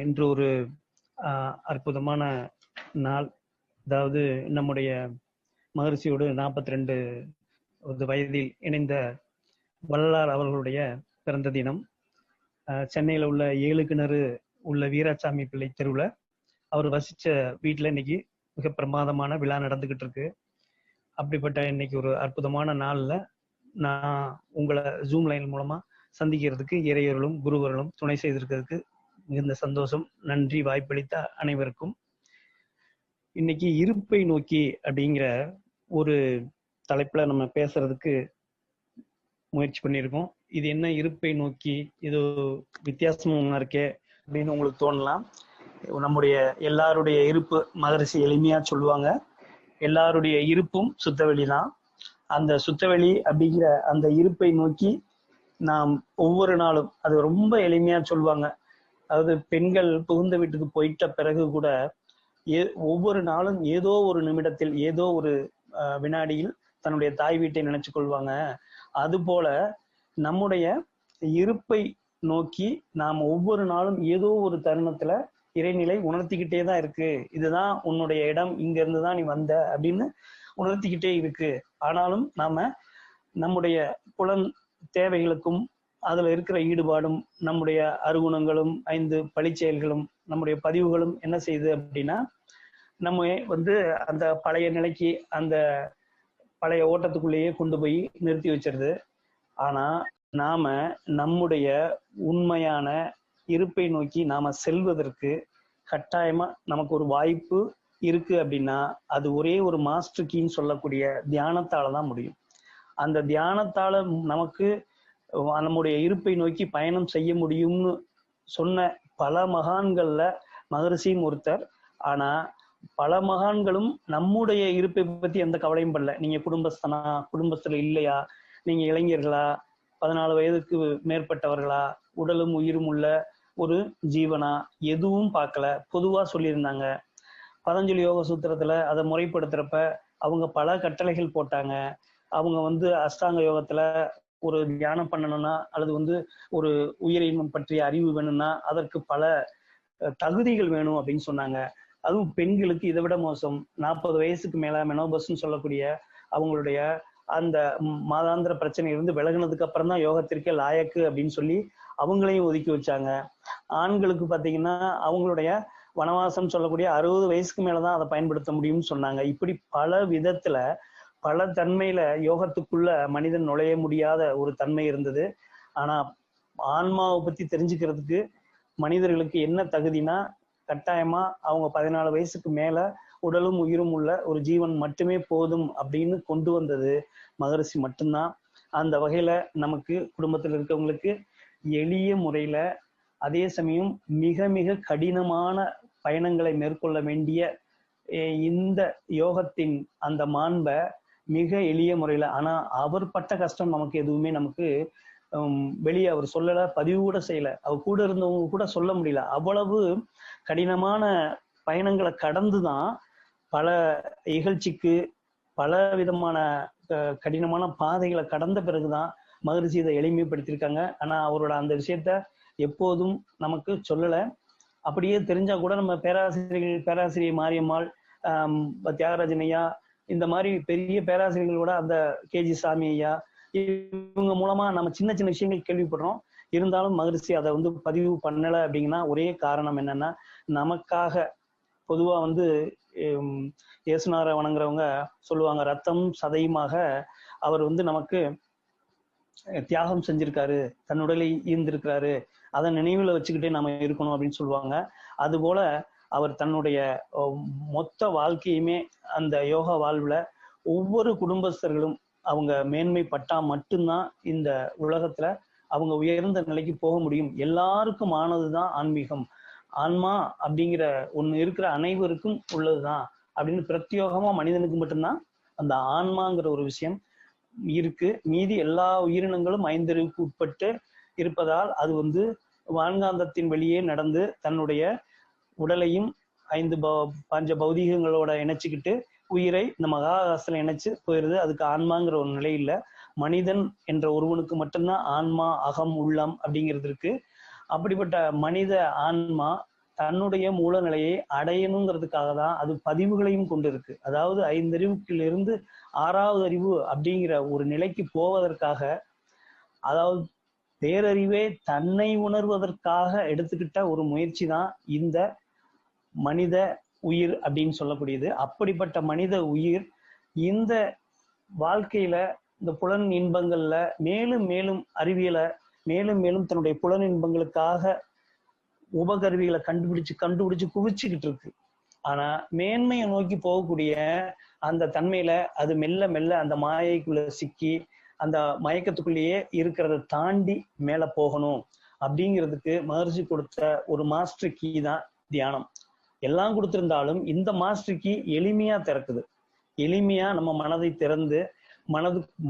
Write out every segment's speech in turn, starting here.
இன்று ஒரு அற்புதமான நாள். அதாவது நம்முடைய மகரிஷியோடு 42 வயதில் இணைந்த வள்ளலார் அவர்களுடைய பிறந்த தினம். சென்னையில் உள்ள 7 கிணறு உள்ள வீராசாமி பிள்ளை தெருவில் அவர் வசித்த வீட்டில் இன்னைக்கு மிக பிரமாதமான விழா நடந்துகிட்டு இருக்கு. அப்படிப்பட்ட இன்னைக்கு ஒரு அற்புதமான நாளில் நான் உங்களை ஜூம் லைன் மூலமாக சந்திக்கிறதுக்கு இறையர்களும் குருவர்களும் துணை செய்திருக்கிறதுக்கு மிகுந்த சந்தோஷம். நன்றி வாய்ப்பளித்த அனைவருக்கும். இன்னைக்கு இருப்பை நோக்கி அப்படிங்கிற ஒரு தலைப்புல நம்ம பேசுறதுக்கு முயற்சி பண்ணியிருக்கோம். இது என்ன இருப்பை நோக்கி, இது வித்தியாசமா இருக்கே அப்படின்னு உங்களுக்கு தோணலாம். நம்முடைய எல்லாருடைய இருப்பு, மகரிஷி எளிமையா சொல்லுவாங்க, எல்லாருடைய இருப்பும் சுத்தவெளி தான். அந்த சுத்தவெளி அப்படிங்கிற அந்த இருப்பை நோக்கி நாம் ஒவ்வொரு நாளும், அது ரொம்ப எளிமையா சொல்லுவாங்க, அதாவது பெண்கள் புகுந்த வீட்டுக்கு போயிட்ட பிறகு கூட ஒவ்வொரு நாளும் ஏதோ ஒரு நிமிடத்தில், ஏதோ ஒரு வினாடியில் தன்னுடைய தாய் வீட்டை நினைச்சு கொள்வாங்க. அதுபோல நம்முடைய இருப்பை நோக்கி நாம் ஒவ்வொரு நாளும் ஏதோ ஒரு தருணத்துல இறைநிலை உணர்த்திக்கிட்டே தான் இருக்கு. இதுதான் உன்னுடைய இடம், இங்க இருந்துதான் நீ வந்த அப்படின்னு உணர்த்திக்கிட்டே இருக்கு. ஆனாலும் நாம நம்முடைய புலன் தேவைகளுக்கும் அதுல இருக்கிற ஈடுபாடும், நம்முடைய அருகுணங்களும் 5 பழிச்செயல்களும், நம்முடைய பதிவுகளும் என்ன செய்யுது அப்படின்னா, நம்ம அந்த பழைய நிலைக்கு, அந்த பழைய ஓட்டத்துக்குள்ளேயே கொண்டு போய் நிறுத்தி வச்சிருது. ஆனா நாம நம்முடைய உண்மையான இருப்பை நோக்கி நாம செல்வதற்கு கட்டாயமா நமக்கு ஒரு வாய்ப்பு இருக்கு அப்படின்னா, அது ஒரே ஒரு மாஸ்டர் கீன்னு சொல்லக்கூடிய தியானத்தால தான் முடியும். அந்த தியானத்தால நமக்கு நம்முடைய இருப்பை நோக்கி பயணம் செய்ய முடியும்னு சொன்ன பல மகான்கள்ல மகரிஷியும் ஒருத்தர். ஆனா பல மகான்களும் நம்முடைய இருப்பை பத்தி எந்த கவலையும் பண்ணல. நீங்க குடும்பஸ்தனா, குடும்பத்துல இல்லையா, நீங்க இளைஞர்களா, 14 வயதுக்கு மேற்பட்டவர்களா, உடலும் உயிரும் உள்ள ஒரு ஜீவனா, எதுவும் பார்க்கல. பொதுவா சொல்லியிருந்தாங்க. பதஞ்சலி யோக சூத்திரத்துல அதை முறைப்படுத்துறப்ப அவங்க பல கட்டளைகள் போட்டாங்க. அவங்க அஷ்டாங்க யோகத்துல ஒரு தியானம் பண்ணணும்னா, அல்லது ஒரு உயிரினம் பற்றிய அறிவு வேணும்னா அதற்கு பல தகுதிகள் வேணும் அப்படின்னு சொன்னாங்க. அதுவும் பெண்களுக்கு இதை விட மோசம். 40 வயசுக்கு மேல மெனோபஸ்ன்னு சொல்லக்கூடிய அவங்களுடைய அந்த மாதாந்திர பிரச்சனை இருந்து விலகினதுக்கு அப்புறம் தான் யோகத்திற்கே லாயக்கு அப்படின்னு சொல்லி அவங்களையும் ஒதுக்கி வச்சாங்க. ஆண்களுக்கு பாத்தீங்கன்னா அவங்களுடைய வனவாசம் சொல்லக்கூடிய 60 வயசுக்கு மேலதான் அதை பயன்படுத்த முடியும்னு சொன்னாங்க. இப்படி பல விதத்துல, பல தன்மையில யோகத்துக்குள்ள மனிதன் நுழைய முடியாத ஒரு தன்மை இருந்தது. ஆனா ஆன்மாவை பத்தி தெரிஞ்சுக்கிறதுக்கு மனிதர்களுக்கு என்ன தகுதினா, கட்டாயமா அவங்க 14 வயசுக்கு மேல உடலும் உயிரும் உள்ள ஒரு ஜீவன் மட்டுமே போதும் அப்படின்னு கொண்டு வந்தது மகரிஷி மட்டும்தான். அந்த வகையில நமக்கு குடும்பத்தில் இருக்கவங்களுக்கு எளிய முறையில, அதே சமயம் மிக மிக கடினமான பயணங்களை மேற்கொள்ள வேண்டிய இந்த யோகத்தின் அந்த மாண்பை மிக எளிய முறையில, ஆனா அவர் பட்ட கஷ்டம் நமக்கு எதுவுமே வெளியே அவர் சொல்லல, பதிவு கூட செய்யல, அவர் கூட இருந்தவங்க கூட சொல்ல முடியல. அவ்வளவு கடினமான பயணங்களை கடந்துதான், பல இகழ்ச்சிக்கு, பல விதமான கடினமான பாதைகளை கடந்த பிறகுதான் மகரிஷி இதை எளிமைப்படுத்தியிருக்காங்க. ஆனா அவரோட அந்த விஷயத்த எப்போதும் நமக்கு சொல்லல. அப்படியே தெரிஞ்சா கூட நம்ம பேராசிரியர் மாரியம்மாள், தியாகராஜன் ஐயா, இந்த மாதிரி பெரிய பேராசிரியர்களோட, அந்த கேஜி சாமி ஐயா, இவங்க மூலமா நம்ம சின்ன சின்ன விஷயங்கள் கேள்விப்படுறோம். இருந்தாலும் மகரிஷி அதை பதிவு பண்ணல. அப்படிங்கன்னா ஒரே காரணம் என்னன்னா, நமக்காக பொதுவா இயேசுநாதரை வணங்குறவங்க சொல்லுவாங்க, ரத்தம் சதையுமாக அவர் நமக்கு தியாகம் செஞ்சிருக்காரு, தன் உடலை ஈர்ந்திருக்கிறாரு, அதை நினைவுல வச்சுக்கிட்டே நம்ம இருக்கணும் அப்படின்னு சொல்லுவாங்க. அதுபோல அவர் தன்னுடைய மொத்த வாழ்க்கையுமே அந்த யோகா வாழ்வுல ஒவ்வொரு குடும்பஸ்தர்களும் அவங்க மேன்மைப்பட்டா மட்டும்தான் இந்த உலகத்துல அவங்க உயர்ந்த நிலைக்கு போக முடியும். எல்லாருக்கும் ஆனதுதான் ஆன்மீகம். ஆன்மா அப்படிங்கிற ஒண்ணு இருக்கிற அனைவருக்கும் உள்ளதுதான் அப்படின்னு பிரத்யோகமா மனிதனுக்கு மட்டும்தான் அந்த ஆன்மாங்கிற ஒரு விஷயம் இருக்கு. மீதி எல்லா உயிரினங்களும் 5 அறிவுக்கு உட்பட்டு இருப்பதால் அது வான்காந்தத்தின் வெளியே நடந்து தன்னுடைய உடலையும் 5 பஞ்ச பௌதீகங்களோட இணைச்சுக்கிட்டு உயிரை இந்த மகாகாசத்துல இணைச்சு போயிருது. அதுக்கு ஆன்மாங்கிற ஒரு நிலை இல்லை. மனிதன் என்ற ஒருவனுக்கு மட்டும்தான் ஆன்மா, அகம், உள்ளம் அப்படிங்கிறது இருக்கு. அப்படிப்பட்ட மனித ஆன்மா தன்னுடைய மூல நிலையை அடையணுங்கிறதுக்காக தான் அது பதிவுகளையும் கொண்டு இருக்கு. அதாவது 5 அறிவுக்கிலிருந்து 6வது அறிவு அப்படிங்கிற ஒரு நிலைக்கு போவதற்காக, அதாவது பேரறிவே தன்னை உணர்வதற்காக எடுத்துக்கிட்ட ஒரு முயற்சி தான் இந்த மனித உயிர் அப்படின்னு சொல்லக்கூடியது. அப்படிப்பட்ட மனித உயிர் இந்த வாழ்க்கையில இந்த புலன் இன்பங்கள்ல மேலும் மேலும் அறிவியலை மேலும் மேலும் தன்னுடைய புலன் இன்பங்களுக்காக உபகருவிகளை கண்டுபிடிச்சு குவிச்சுக்கிட்டு இருக்கு. ஆனா மேன்மையை நோக்கி போகக்கூடிய அந்த தன்மையில அது மெல்ல மெல்ல அந்த மாயைக்குள்ள சிக்கி அந்த மயக்கத்துக்குள்ளேயே இருக்கிறத தாண்டி மேல போகணும் அப்படிங்கிறதுக்கு மகர்ஷி கொடுத்த ஒரு மாஸ்டர் கீ தான் தியானம். எல்லாம் கொடுத்திருந்தாலும் இந்த மாஸ்டர் கீ எளிமையா திறக்குது. எளிமையா நம்ம மனதை திறந்து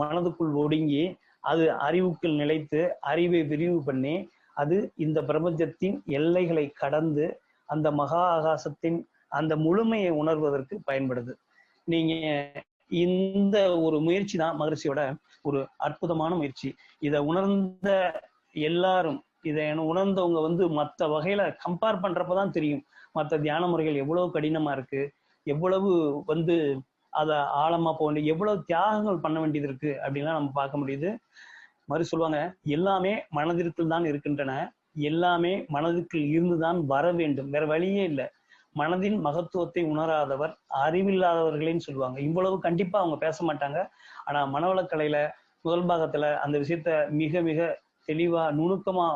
மனதுக்குள் ஒடுங்கி அது அறிவுக்குள் நிலைத்து அறிவை விரிவு பண்ணி அது இந்த பிரபஞ்சத்தின் எல்லைகளை கடந்து அந்த மகா ஆகாசத்தின் அந்த முழுமையை உணர்வதற்கு பயன்படுது. நீங்க இந்த ஒரு முயற்சி தான் மகரிஷியோட ஒரு அற்புதமான முயற்சி. இதை உணர்ந்த எல்லாரும், இதை உணர்ந்தவங்க மற்ற வகையில கம்பேர் பண்றப்பதான் தெரியும் மற்ற தியான முறைகள் எவ்வளவு கடினமா இருக்கு, எவ்வளவு அதை ஆழமா போக வேண்டிய, எவ்வளவு தியாகங்கள் பண்ண வேண்டியது இருக்கு அப்படின்லாம் நம்ம பார்க்க முடியுது. மறு சொல்லுவாங்க, எல்லாமே மனதிற்குள் தான் இருக்கின்றன, எல்லாமே மனதிற்குள் இருந்துதான் வர வேண்டும், வேற வழியே இல்லை. மனதின் மகத்துவத்தை உணராதவர் அறிவில்லாதவர்களேன்னு சொல்லுவாங்க. இவ்வளவு கண்டிப்பா அவங்க பேச மாட்டாங்க. ஆனா மனவளக்கலையில முதல் பாகத்துல அந்த விஷயத்த மிக மிக தெளிவா நுணுக்கமா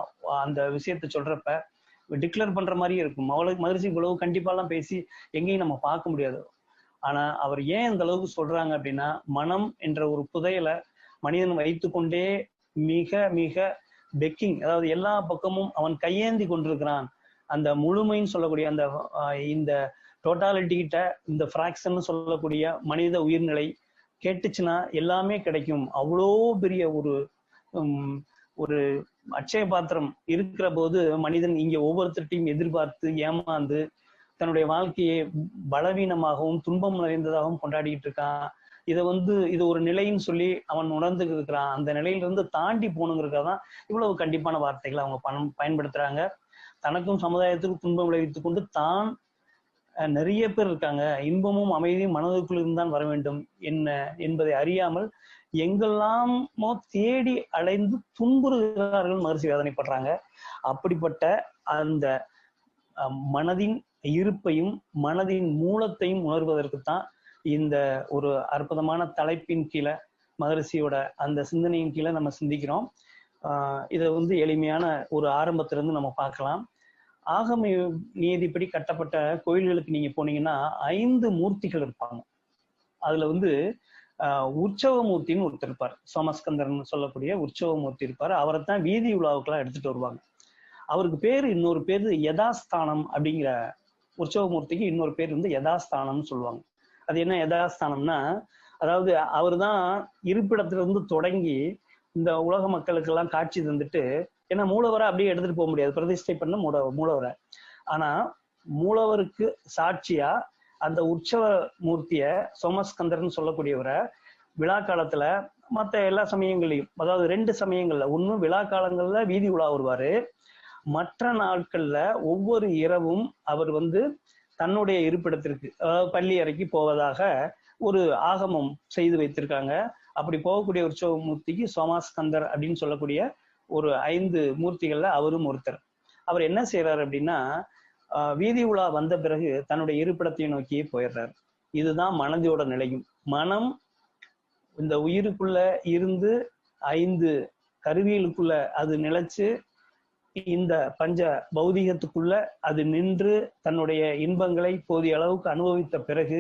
அந்த விஷயத்த சொல்றப்ப டிக்ளேர் பண்ற மாதிரியே இருக்கும். மகரிஷி இவ்வளவு கண்டிப்பாலாம் பேசி எங்கேயும் நம்ம பார்க்க முடியாது. ஆனா அவர் ஏன் இந்த அளவுக்கு சொல்றாங்க அப்படின்னா, மனம் என்ற ஒரு புதையலை மனிதன் வைத்துக்கொண்டே மிக மிக பெக்கிங், அதாவது எல்லா பக்கமும் அவன் கையேந்தி கொண்டிருக்கிறான். அந்த முழுமைன்னு சொல்லக்கூடிய அந்த இந்த டோட்டாலிட்டி கிட்ட இந்த ஃப்ராக்ஷன் சொல்லக்கூடிய மனித உயிர்நிலை கேட்டுச்சுன்னா எல்லாமே கிடைக்கும். அவ்வளோ பெரிய ஒரு அட்சய பாத்திரம் இருக்கிற போது மனிதன் இங்க ஒவ்வொருத்தட்டையும் எதிர்பார்த்து ஏமாந்து தன்னுடைய வாழ்க்கையை பலவீனமாகவும் துன்பம் நிறைந்ததாகவும் கொண்டாடிட்டு இருக்கான். இது ஒரு நிலைன்னு சொல்லி அவன் உணர்ந்துட்டு இருக்கிறான். அந்த நிலையிலிருந்து தாண்டி போகணுங்கிறதுக்காக தான் இவ்வளவு கண்டிப்பான வார்த்தைகளை அவங்க பயன்படுத்துறாங்க. தனக்கும் சமுதாயத்துக்கும் துன்பம் விளைவித்துக் கொண்டு தான் நிறைய பேர் இருக்காங்க, இன்பமும் அமைதியும் மனதுக்குள் இருந்தான் வர வேண்டும் என்ன என்பதை அறியாமல் எங்கெல்லாமோ தேடி அலைந்து துன்புறுகிறார்கள், மகரிஷி வேதனைப்படுறாங்க. அப்படிப்பட்ட அந்த மனதின் இருப்பையும் மனதின் மூலத்தையும் உணர்வதற்குத்தான் இந்த ஒரு அற்புதமான தலைப்பின் கீழே மகரிஷியோட அந்த சிந்தனையின் கீழே நம்ம சிந்திக்கிறோம். இதை எளிமையான ஒரு ஆரம்பத்திலிருந்து நம்ம பார்க்கலாம். ஆகம நீதிப்படி கட்டப்பட்ட கோயில்களுக்கு நீங்க போனீங்கன்னா 5 மூர்த்திகள் இருப்பாங்க. அதுல உற்சவமூர்த்தின்னு ஒருத்தர் இருப்பார், சோமஸ்கந்தர்னு சொல்லக்கூடிய உற்சவமூர்த்தி இருப்பார். அவரைத்தான் வீதி உலாவுக்கெல்லாம் எடுத்துட்டு வருவாங்க. அவருக்கு இன்னொரு பேரு யதாஸ்தானம். அப்படிங்கிற உற்சவமூர்த்திக்கு இன்னொரு பேர் யதாஸ்தானம்னு சொல்லுவாங்க. அது என்ன யதாஸ்தானம்னா, அதாவது அவர் தான் இருப்பிடத்திலிருந்து தொடங்கி இந்த உலக மக்களுக்கெல்லாம் காட்சி தந்துட்டு, ஏன்னா மூலவரை அப்படியே எடுத்துட்டு போக முடியாது, பிரதிஷ்டை பண்ண மூலவரை. ஆனா மூலவருக்கு சாட்சியா அந்த உற்சவ மூர்த்திய சோமஸ்கந்தர்னு சொல்லக்கூடியவரை விழா காலத்துல மற்ற எல்லா சமயங்களையும், அதாவது 2 சமயங்கள்ல, ஒண்ணு விழா காலங்கள்ல வீதி உலா வருவாரு, மற்ற நாட்கள்ல ஒவ்வொரு இரவும் அவர் தன்னுடைய இருப்பிடத்திற்கு, அதாவது பள்ளி அறைக்கு போவதாக ஒரு ஆகமம் செய்து வைத்திருக்காங்க. அப்படி போகக்கூடிய உற்சவ மூர்த்திக்கு சோமஸ்கந்தர் அப்படின்னு சொல்லக்கூடிய ஒரு 5 மூர்த்திகள்ல அவரும் ஒருத்தர். அவர் என்ன செய்யறாரு அப்படின்னா, வீதி உலா வந்த பிறகு தன்னுடைய இருப்பிடத்தை நோக்கியே போயிடுறாரு. இதுதான் மனதோட நிலையும். மனம் இந்த உயிருக்குள்ள இருந்து 5 கருவிகளுக்குள்ள அது நிலைச்சு இந்த பஞ்ச பௌதிகத்துக்குள்ள அது நின்று தன்னுடைய இன்பங்களை போதிய அளவுக்கு அனுபவித்த பிறகு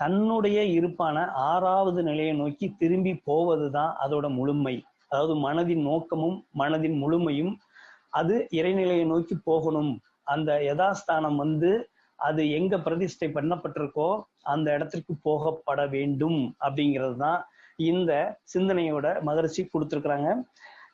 தன்னுடைய இருப்பான 6வது நிலையை நோக்கி திரும்பி போவதுதான் அதோட முழுமை. அதாவது மனதின் நோக்கமும் மனதின் முழுமையும் அது இறைநிலையை நோக்கி போகணும். அந்த யதாஸ்தானம் அது எங்க பிரதிஷ்டை பண்ணப்பட்டிருக்கோ அந்த இடத்திற்கு போகப்பட வேண்டும். அப்படிங்கிறது தான் இந்த சிந்தனையோட மகரிஷி கொடுத்துருக்குறாங்க.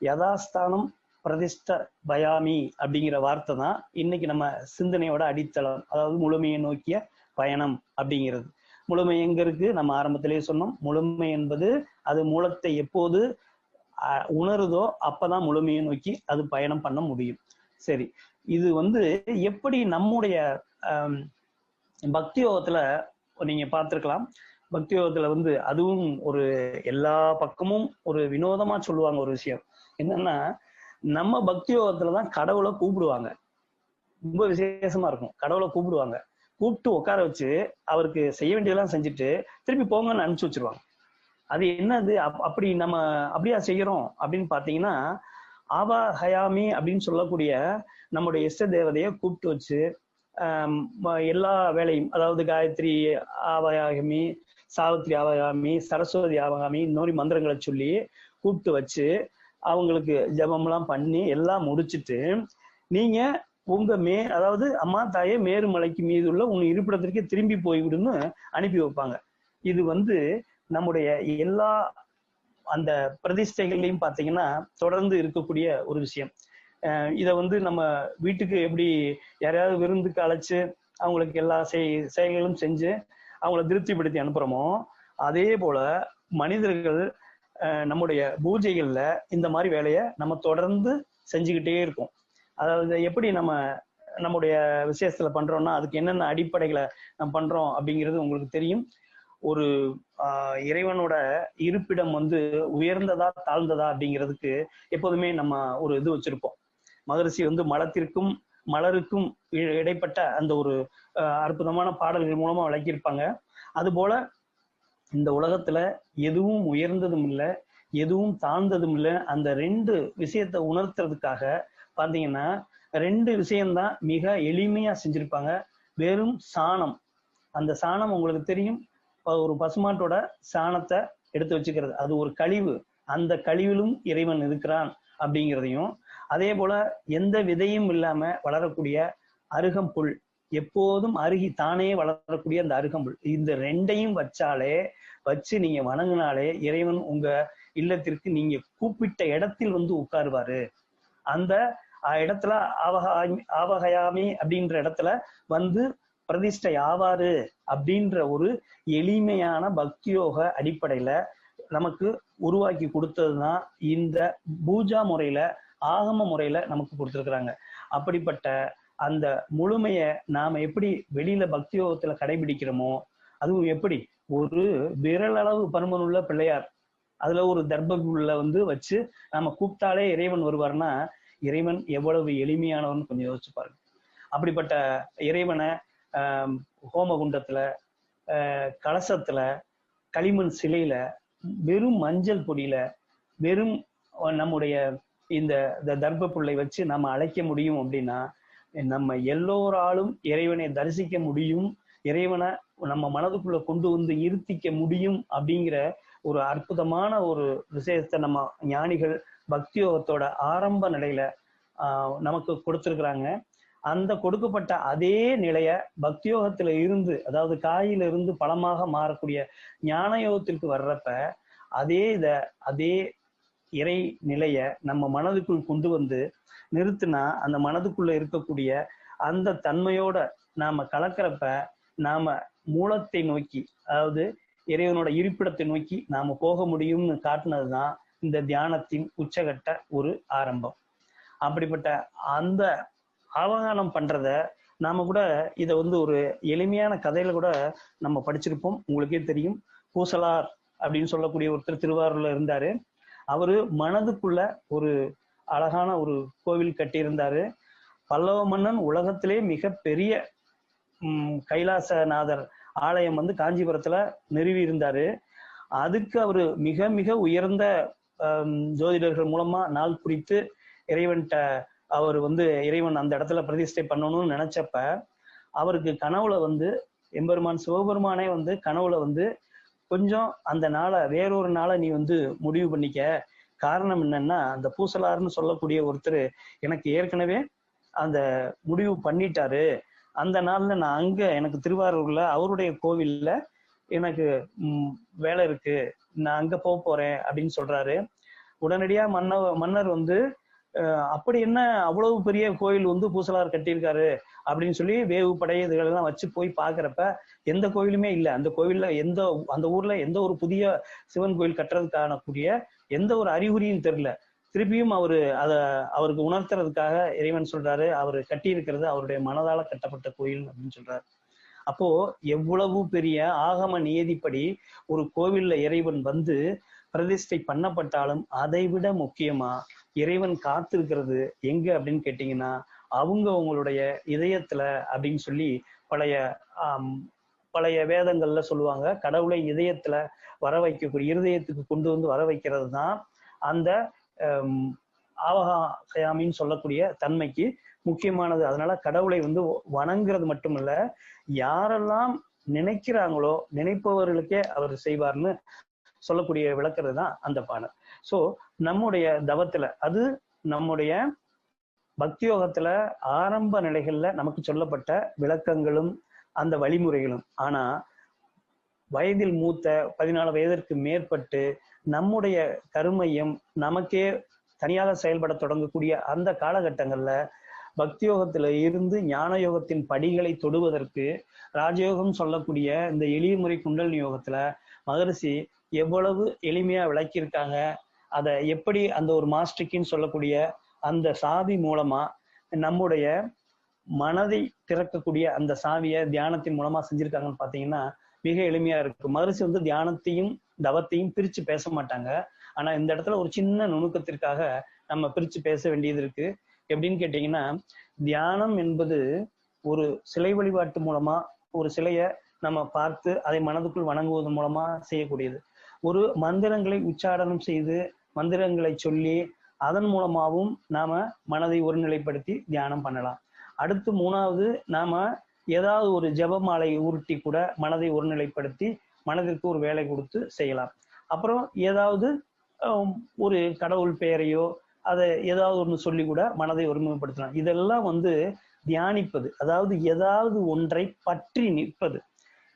யதாஸ்தானம் பிரதிஷ்ட பயாமி அப்படிங்கிற வார்த்தை தான் இன்னைக்கு நம்ம சிந்தனையோட அடித்தளம். அதாவது முழுமையை நோக்கிய பயணம் அப்படிங்கிறது. முழுமை எங்க இருக்கு? நம்ம ஆரம்பத்திலேயே சொன்னோம், முழுமை என்பது அது மூலத்தை எப்போது உணருதோ அப்பதான் முழுமையை நோக்கி அது பயணம் பண்ண முடியும். சரி, இது எப்படி நம்முடைய பக்தி யோகத்துல நீங்க பார்த்திருக்கலாம். பக்தி யோகத்துல அதுவும் ஒரு எல்லா பக்கமும் ஒரு வினோதமா சொல்லுவாங்க ஒரு விஷயம் என்னன்னா, நம்ம பக்தி யோகத்துலதான் கடவுளை கூப்பிடுவாங்க. ரொம்ப விசேஷமா இருக்கும். கடவுளை கூப்பிடுவாங்க, கூப்பிட்டு உட்கார வச்சு அவருக்கு செய்ய வேண்டியதெல்லாம் செஞ்சுட்டு திருப்பி போங்கன்னு அனுப்பிச்சு வச்சிருவாங்க. அது என்னது அப்படி நம்ம அப்படியா செய்யறோம் அப்படின்னு பாத்தீங்கன்னா, ஆவா ஹயாமி அப்படின்னு சொல்லக்கூடிய நம்முடைய இஷ்ட தேவதையை கூப்பிட்டு வச்சு எல்லா வேலையும், அதாவது காயத்ரி ஆவயாமி, சாவித்ரி ஆவயாமி, சரஸ்வதி ஆவகாமி, இந்த மாதிரி மந்திரங்களை சொல்லி கூப்பிட்டு வச்சு அவங்களுக்கு ஜபம்லாம் பண்ணி எல்லாம் முடிச்சுட்டு, நீங்க உங்க அதாவது அம்மா தாயே மேருமலைக்கு மீது உள்ள உங்க இருப்பிடத்திற்கே திரும்பி போய்விடுன்னு அனுப்பி வைப்பாங்க. இது நம்முடைய எல்லா அந்த பிரதிஷ்டைகள்லையும் பாத்தீங்கன்னா தொடர்ந்து இருக்கக்கூடிய ஒரு விஷயம். இத நம்ம வீட்டுக்கு எப்படி யாரையாவது விருந்துக்கு அழைச்சு அவங்களுக்கு எல்லா செயல்களும் செஞ்சு அவங்கள திருப்திப்படுத்தி அனுப்புறோமோ, அதே போல மனிதர்கள் நம்முடைய பூஜைகள்ல இந்த மாதிரி வேலையை நம்ம தொடர்ந்து செஞ்சுக்கிட்டே இருக்கோம். அதாவது எப்படி நம்முடைய விசேஷத்துல பண்றோம்னா அதுக்கு என்னென்ன அடிப்படைகளை நம்ம பண்றோம் அப்படிங்கிறது உங்களுக்கு தெரியும். ஒரு இறைவனோட இருப்பிடம் உயர்ந்ததா தாழ்ந்ததா அப்படிங்கிறதுக்கு எப்போதுமே நம்ம ஒரு இது வச்சிருப்போம். மகரிஷி மலத்திற்கும் மலருக்கும் இடைப்பட்ட அந்த ஒரு அற்புதமான பாடல்கள் மூலமா விளக்கியிருப்பாங்க. அது போல இந்த உலகத்துல எதுவும் உயர்ந்ததும் இல்லை, எதுவும் தாழ்ந்ததும் இல்லை. அந்த ரெண்டு விஷயத்தை உணர்த்துறதுக்காக பாத்தீங்கன்னா 2 விஷயம்தான் மிக எளிமையா செஞ்சிருப்பாங்க. வெறும் சாணம். அந்த சாணம் உங்களுக்கு தெரியும், ஒரு பசுமாட்டோட சாணத்தை எடுத்து வச்சுக்கிறது, அது ஒரு கழிவு. அந்த கழிவிலும் இறைவன் இருக்கிறான் அப்படிங்கிறதையும், அதே போல எந்த விதையும் இல்லாம வளரக்கூடிய அருகம்புல், எப்போதும் அருகி தானே வளரக்கூடிய அந்த அருகம்புல், இந்த 2ஐயும் வச்சு நீங்க வணங்கினாலே இறைவன் உங்க இல்லத்திற்கு நீங்க கூப்பிட்ட இடத்தில் உட்காருவாரு. அந்த இடத்துல ஆவகயாமி அப்படின்ற இடத்துல பிரதிஷ்டை ஆவாரு அப்படின்ற ஒரு எளிமையான பக்தியோக அடிப்படையில நமக்கு உருவாக்கி கொடுத்ததுதான் இந்த பூஜா முறையில, ஆகம முறையில நமக்கு கொடுத்துருக்குறாங்க. அப்படிப்பட்ட அந்த முழுமைய நாம எப்படி வெளியில பக்தி யோகத்துல கடைபிடிக்கிறோமோ, அதுவும் எப்படி ஒரு விரலளவு பருமனுள்ள பிள்ளையார் அதுல ஒரு தர்பகுள்ள வச்சு நாம கூப்பிட்டாலே இறைவன் வருவார்னா, இறைவன் எவ்வளவு எளிமையானவர்னு கொஞ்சம் யோசிச்சு பாருங்க. அப்படிப்பட்ட இறைவனை ஹோமகுண்டத்துல, கலசத்துல, களிமண் சிலையில, வெறும் மஞ்சள் பொடியில, வெறும் நம்முடைய இந்த தர்ப புல்லை வச்சு நம்ம அழைக்க முடியும் அப்படின்னா, நம்ம எல்லோராலும் இறைவனை தரிசிக்க முடியும், இறைவனை நம்ம மனதுக்குள்ள கொண்டு இருத்திக்க முடியும் அப்படிங்கிற ஒரு அற்புதமான ஒரு விஷயத்தை நம்ம ஞானிகள் பக்தியோகத்தோட ஆரம்ப நிலையில நமக்கு கொடுத்திருக்கிறாங்க. அந்த கொடுக்கப்பட்ட அதே நிலைய பக்தியோகத்துல இருந்து, அதாவது காயில இருந்து பழமாக மாறக்கூடிய ஞான யோகத்திற்கு வர்றப்ப அதே இறை நிலைய நம்ம மனதுக்குள் கொண்டு நிறுத்தினா, அந்த மனதுக்குள்ள இருக்கக்கூடிய அந்த தன்மையோட நாம கலக்கிறப்ப நாம மூலத்தை நோக்கி, அதாவது இறைவனோட இருப்பிடத்தை நோக்கி நாம போக முடியும்னு காட்டினதுதான் இந்த தியானத்தின் உச்சகட்ட ஒரு ஆரம்பம். அப்படிப்பட்ட அந்த அவகானம் பண்றத நாம கூட இதை ஒரு எளிமையான கதையில கூட நம்ம படிச்சிருப்போம். உங்களுக்கே தெரியும், பூசலார் அப்படின்னு சொல்லக்கூடிய ஒருத்தர் திருவாரூர்ல இருந்தாரு. அவரு மனதுக்குள்ள ஒரு அழகான ஒரு கோவில் கட்டியிருந்தாரு. பல்லவ மன்னன் உலகத்திலே மிக பெரிய கைலாசநாதர் ஆலயம் காஞ்சிபுரத்துல நிறுவி இருந்தாரு. அதுக்கு அவரு மிக மிக உயர்ந்த ஜோதிடர்கள் மூலமா நாள் குறித்து இறைவன்கிட்ட அவர் இறைவன் அந்த இடத்துல பிரதிஷ்டை பண்ணணும்னு நினைச்சப்ப, அவருக்கு கனவுல எம்பெருமான் சிவபெருமானே கனவுல கொஞ்சம் அந்த நாளை வேறொரு நாளை நீ முடிவு பண்ணிக்க. காரணம் என்னன்னா, அந்த பூசலார்னு சொல்லக்கூடிய ஒருத்தர் எனக்கு ஏற்கனவே அந்த முடிவு பண்ணிட்டாரு. அந்த நாள்ல நான் அங்க எனக்கு திருவாரூர்ல அவருடைய கோவில்ல எனக்கு வேலை இருக்கு, நான் அங்க போறேன் அப்படின்னு சொல்றாரு. உடனடியா மன்னர் அப்படி என்ன அவ்வளவு பெரிய கோயில் பூசலார் கட்டியிருக்காரு அப்படின்னு சொல்லி வேவு படை இதுகளெல்லாம் வச்சு போய் பாக்குறப்ப எந்த கோயிலுமே இல்லை. அந்த கோவில்ல அந்த ஊர்ல எந்த ஒரு புதிய சிவன் கோயில் கட்டுறதுக்கான கூடிய எந்த ஒரு அறிகுறியும் தெரியல. திருப்பியும் அவருக்கு உணர்த்துறதுக்காக இறைவன் சொல்றாரு, அவரு கட்டி இருக்கிறது அவருடைய மனதால கட்டப்பட்ட கோயில் அப்படின்னு சொல்றாரு. அப்போ எவ்வளவு பெரிய ஆகம நியதிப்படி ஒரு கோவில்ல இறைவன் வந்து பிரதிஷ்டை பண்ணப்பட்டாலும் அதை விட முக்கியமா இறைவன் காத்திருக்கிறது எங்க அப்படின்னு கேட்டீங்கன்னா அவங்களுடைய இதயத்துல அப்படின்னு சொல்லி பழைய வேதங்கள்ல சொல்லுவாங்க. கடவுளை இதயத்துல வர வைக்கக்கூடிய, இருதயத்துக்கு கொண்டு வந்து வர வைக்கிறது தான் அந்த ஆவகாயாமின்னு சொல்லக்கூடிய தன்மைக்கு முக்கியமானது. அதனால கடவுளை வந்து வணங்குறது மட்டுமல்ல, யாரெல்லாம் நினைக்கிறாங்களோ நினைப்பவர்களுக்கே அவர் செய்வார்னு சொல்லக்கூடிய விளக்குறது தான் அந்த பாடல். சோ நம்முடைய தவத்துல, அது நம்முடைய பக்தியோகத்துல ஆரம்ப நிலைகள்ல நமக்கு சொல்லப்பட்ட விளக்கங்களும் அந்த வழிமுறைகளும். ஆனா வயதில் மூத்த 14 வயதிற்கு மேற்பட்டு நம்முடைய கருமையம் நமக்கே தனியாக செயல்பட தொடங்கக்கூடிய அந்த காலகட்டங்கள்ல பக்தியோகத்துல இருந்து ஞான யோகத்தின் படிகளை தொடுவதற்கு ராஜயோகம் சொல்லக்கூடிய இந்த எளிய முறை குண்டலினி யோகத்துல மகரிஷி எவ்வளவு எளிமையா விளக்கியிருக்காங்க. அதை எப்படி அந்த ஒரு மாஸ்டர்கின்னு சொல்லக்கூடிய அந்த சாவி மூலமா நம்முடைய மனதை திறக்கக்கூடிய அந்த சாவியை தியானத்தின் மூலமா செஞ்சிருக்காங்கன்னு பாத்தீங்கன்னா மிக எளிமையா இருக்கு. மகரிஷி வந்து தியானத்தையும் தவத்தையும் பிரிச்சு பேச மாட்டாங்க. ஆனா இந்த இடத்துல ஒரு சின்ன நுணுக்கத்திற்காக நம்ம பிரிச்சு பேச வேண்டியது இருக்கு. எப்படின்னு கேட்டீங்கன்னா, தியானம் என்பது ஒரு சிலை வழிபாட்டு மூலமா ஒரு சிலையை நம்ம பார்த்து அதை மனதுக்குள் வணங்குவதன் மூலமா செய்யக்கூடியது. ஒரு மந்திரங்களை உச்சாரணம் செய்து மந்திரங்களை சொல்லி அதன் மூலமாகவும் நாம மனதை ஒருநிலைப்படுத்தி தியானம் பண்ணலாம். அடுத்து மூணாவது, நாம ஏதாவது ஒரு ஜபமாலை உருட்டி கூட மனதை ஒருநிலைப்படுத்தி மனதிற்கு ஒரு வேலை கொடுத்து செய்யலாம். அப்புறம் ஏதாவது ஒரு கடவுள் பெயரையோ அதை ஏதாவது ஒன்று சொல்லி கூட மனதை ஒருமுகப்படுத்தலாம். இதெல்லாம் வந்து தியானிப்பது, அதாவது ஏதாவது ஒன்றை பற்றி நிற்பது.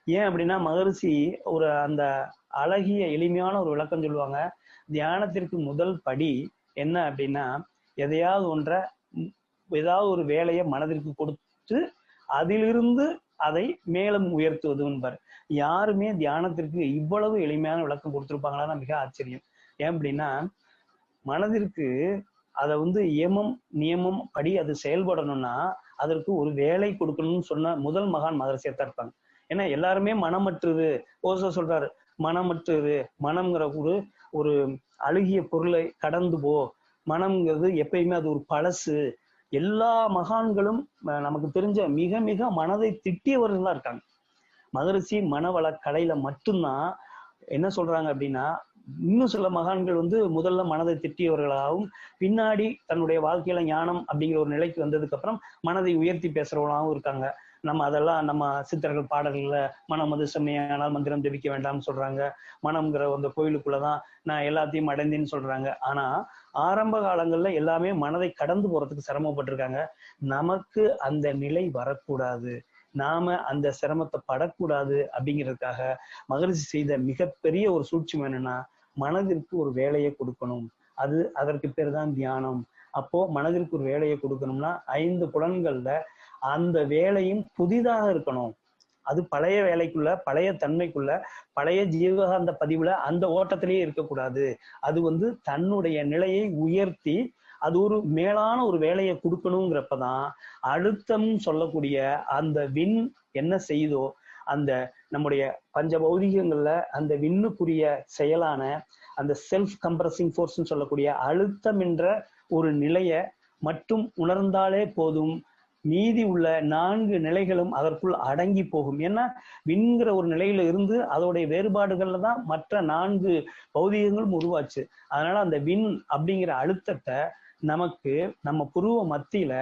ஏன் அப்படின்னா மகரிஷி ஒரு அந்த அழகிய எளிமையான ஒரு விளக்கம் சொல்லுவாங்க. தியானத்திற்கு முதல் படி என்ன அப்படின்னா, எதையாவது ஒன்றை, ஏதாவது ஒரு வேலையை மனதிற்கு கொடுத்து அதிலிருந்து அதை மேலும் உயர்த்துவது என்பார். யாருமே தியானத்திற்கு இவ்வளவு எளிமையான விளக்கம் கொடுத்திருப்பாங்களா? மிக ஆச்சரியம். ஏன் அப்படின்னா மனதிற்கு அதை வந்து ஏமம் நியமம் படி அது செயல்படணும்னா அதற்கு ஒரு வேலை கொடுக்கணும்னு சொன்ன முதல் மகான் மகரிஷியா தான் இருப்பாங்க. ஏன்னா எல்லாருமே மனமற்றது. ஓசோ சொல்றாரு, மனமற்றது, மனம்ங்கிற ஒரு அழுகிய பொருளை கடந்து போ, மனம்ங்கிறது எப்பயுமே அது ஒரு பழசு. எல்லா மகான்களும் நமக்கு தெரிஞ்ச மிக மிக மனதை திட்டியவர்கள் தான் இருக்காங்க. மகரிஷி மனவள கலையில மட்டும்தான் என்ன சொல்றாங்க அப்படின்னா, இன்னும் சில மகான்கள் வந்து முதல்ல மனதை திட்டியவர்களாகவும் பின்னாடி தன்னுடைய வாழ்க்கையில ஞானம் அப்படிங்கிற ஒரு நிலைக்கு வந்ததுக்கு அப்புறம் மனதை உயர்த்தி பேசுறவங்களாகவும் இருக்காங்க. நம்ம அதெல்லாம் நம்ம சித்தர்கள் பாடல்கள்ல மனம் அது செம்மையானால் மந்திரம் ஜபிக்க வேண்டாம்னு சொல்றாங்க. மனம்ங்கிற அந்த கோயிலுக்குள்ளதான் நான் எல்லாத்தையும் அடைந்தேன்னு சொல்றாங்க. ஆனா ஆரம்ப காலங்கள்ல எல்லாமே மனதை கடந்து போறதுக்கு சிரமப்பட்டிருக்காங்க. நமக்கு அந்த நிலை வரக்கூடாது, நாம அந்த சிரமத்தை படக்கூடாது அப்படிங்கிறதுக்காக மகரிஷி செய்த மிகப்பெரிய ஒரு சூட்சம் என்னன்னா, மனதிற்கு ஒரு வேலையை கொடுக்கணும். அதற்கு பேர் தான் தியானம். அப்போ மனதிற்கு ஒரு வேலையை கொடுக்கணும்னா 5 புலன்கள்ல அந்த வேலையும் புதிதாக இருக்கணும். அது பழைய வேலைக்குள்ள, பழைய தன்மைக்குள்ள, பழைய ஜீவகாந்த பதிவுல அந்த ஓட்டத்திலேயே இருக்கக்கூடாது. அது வந்து தன்னுடைய நிலையை உயர்த்தி அது ஒரு மேலான ஒரு வேலையை கொடுக்கணுங்கிறப்பதான் அழுத்தம் சொல்லக்கூடிய அந்த விண் என்ன செய்தோ அந்த நம்முடைய பஞ்ச பௌதிகங்கள்ல அந்த விண்ணுக்குரிய செயலான அந்த செல்ஃப் கம்ப்ரஸிங் ஃபோர்ஸ்ன்னு சொல்லக்கூடிய அழுத்தம் என்ற ஒரு நிலையை மட்டும் உணர்ந்தாலே போதும். மீதி உள்ள 4 நிலைகளும் அதற்குள் அடங்கி போகும். ஏன்னா விண்கிற ஒரு நிலையில இருந்து அதோடைய வேறுபாடுகள்ல தான் மற்ற 4 பௌதிகங்களும் உருவாச்சு. அதனால அந்த விண் அப்படிங்கிற அழுத்தத்தை நமக்கு நம்ம புருவ மத்தியில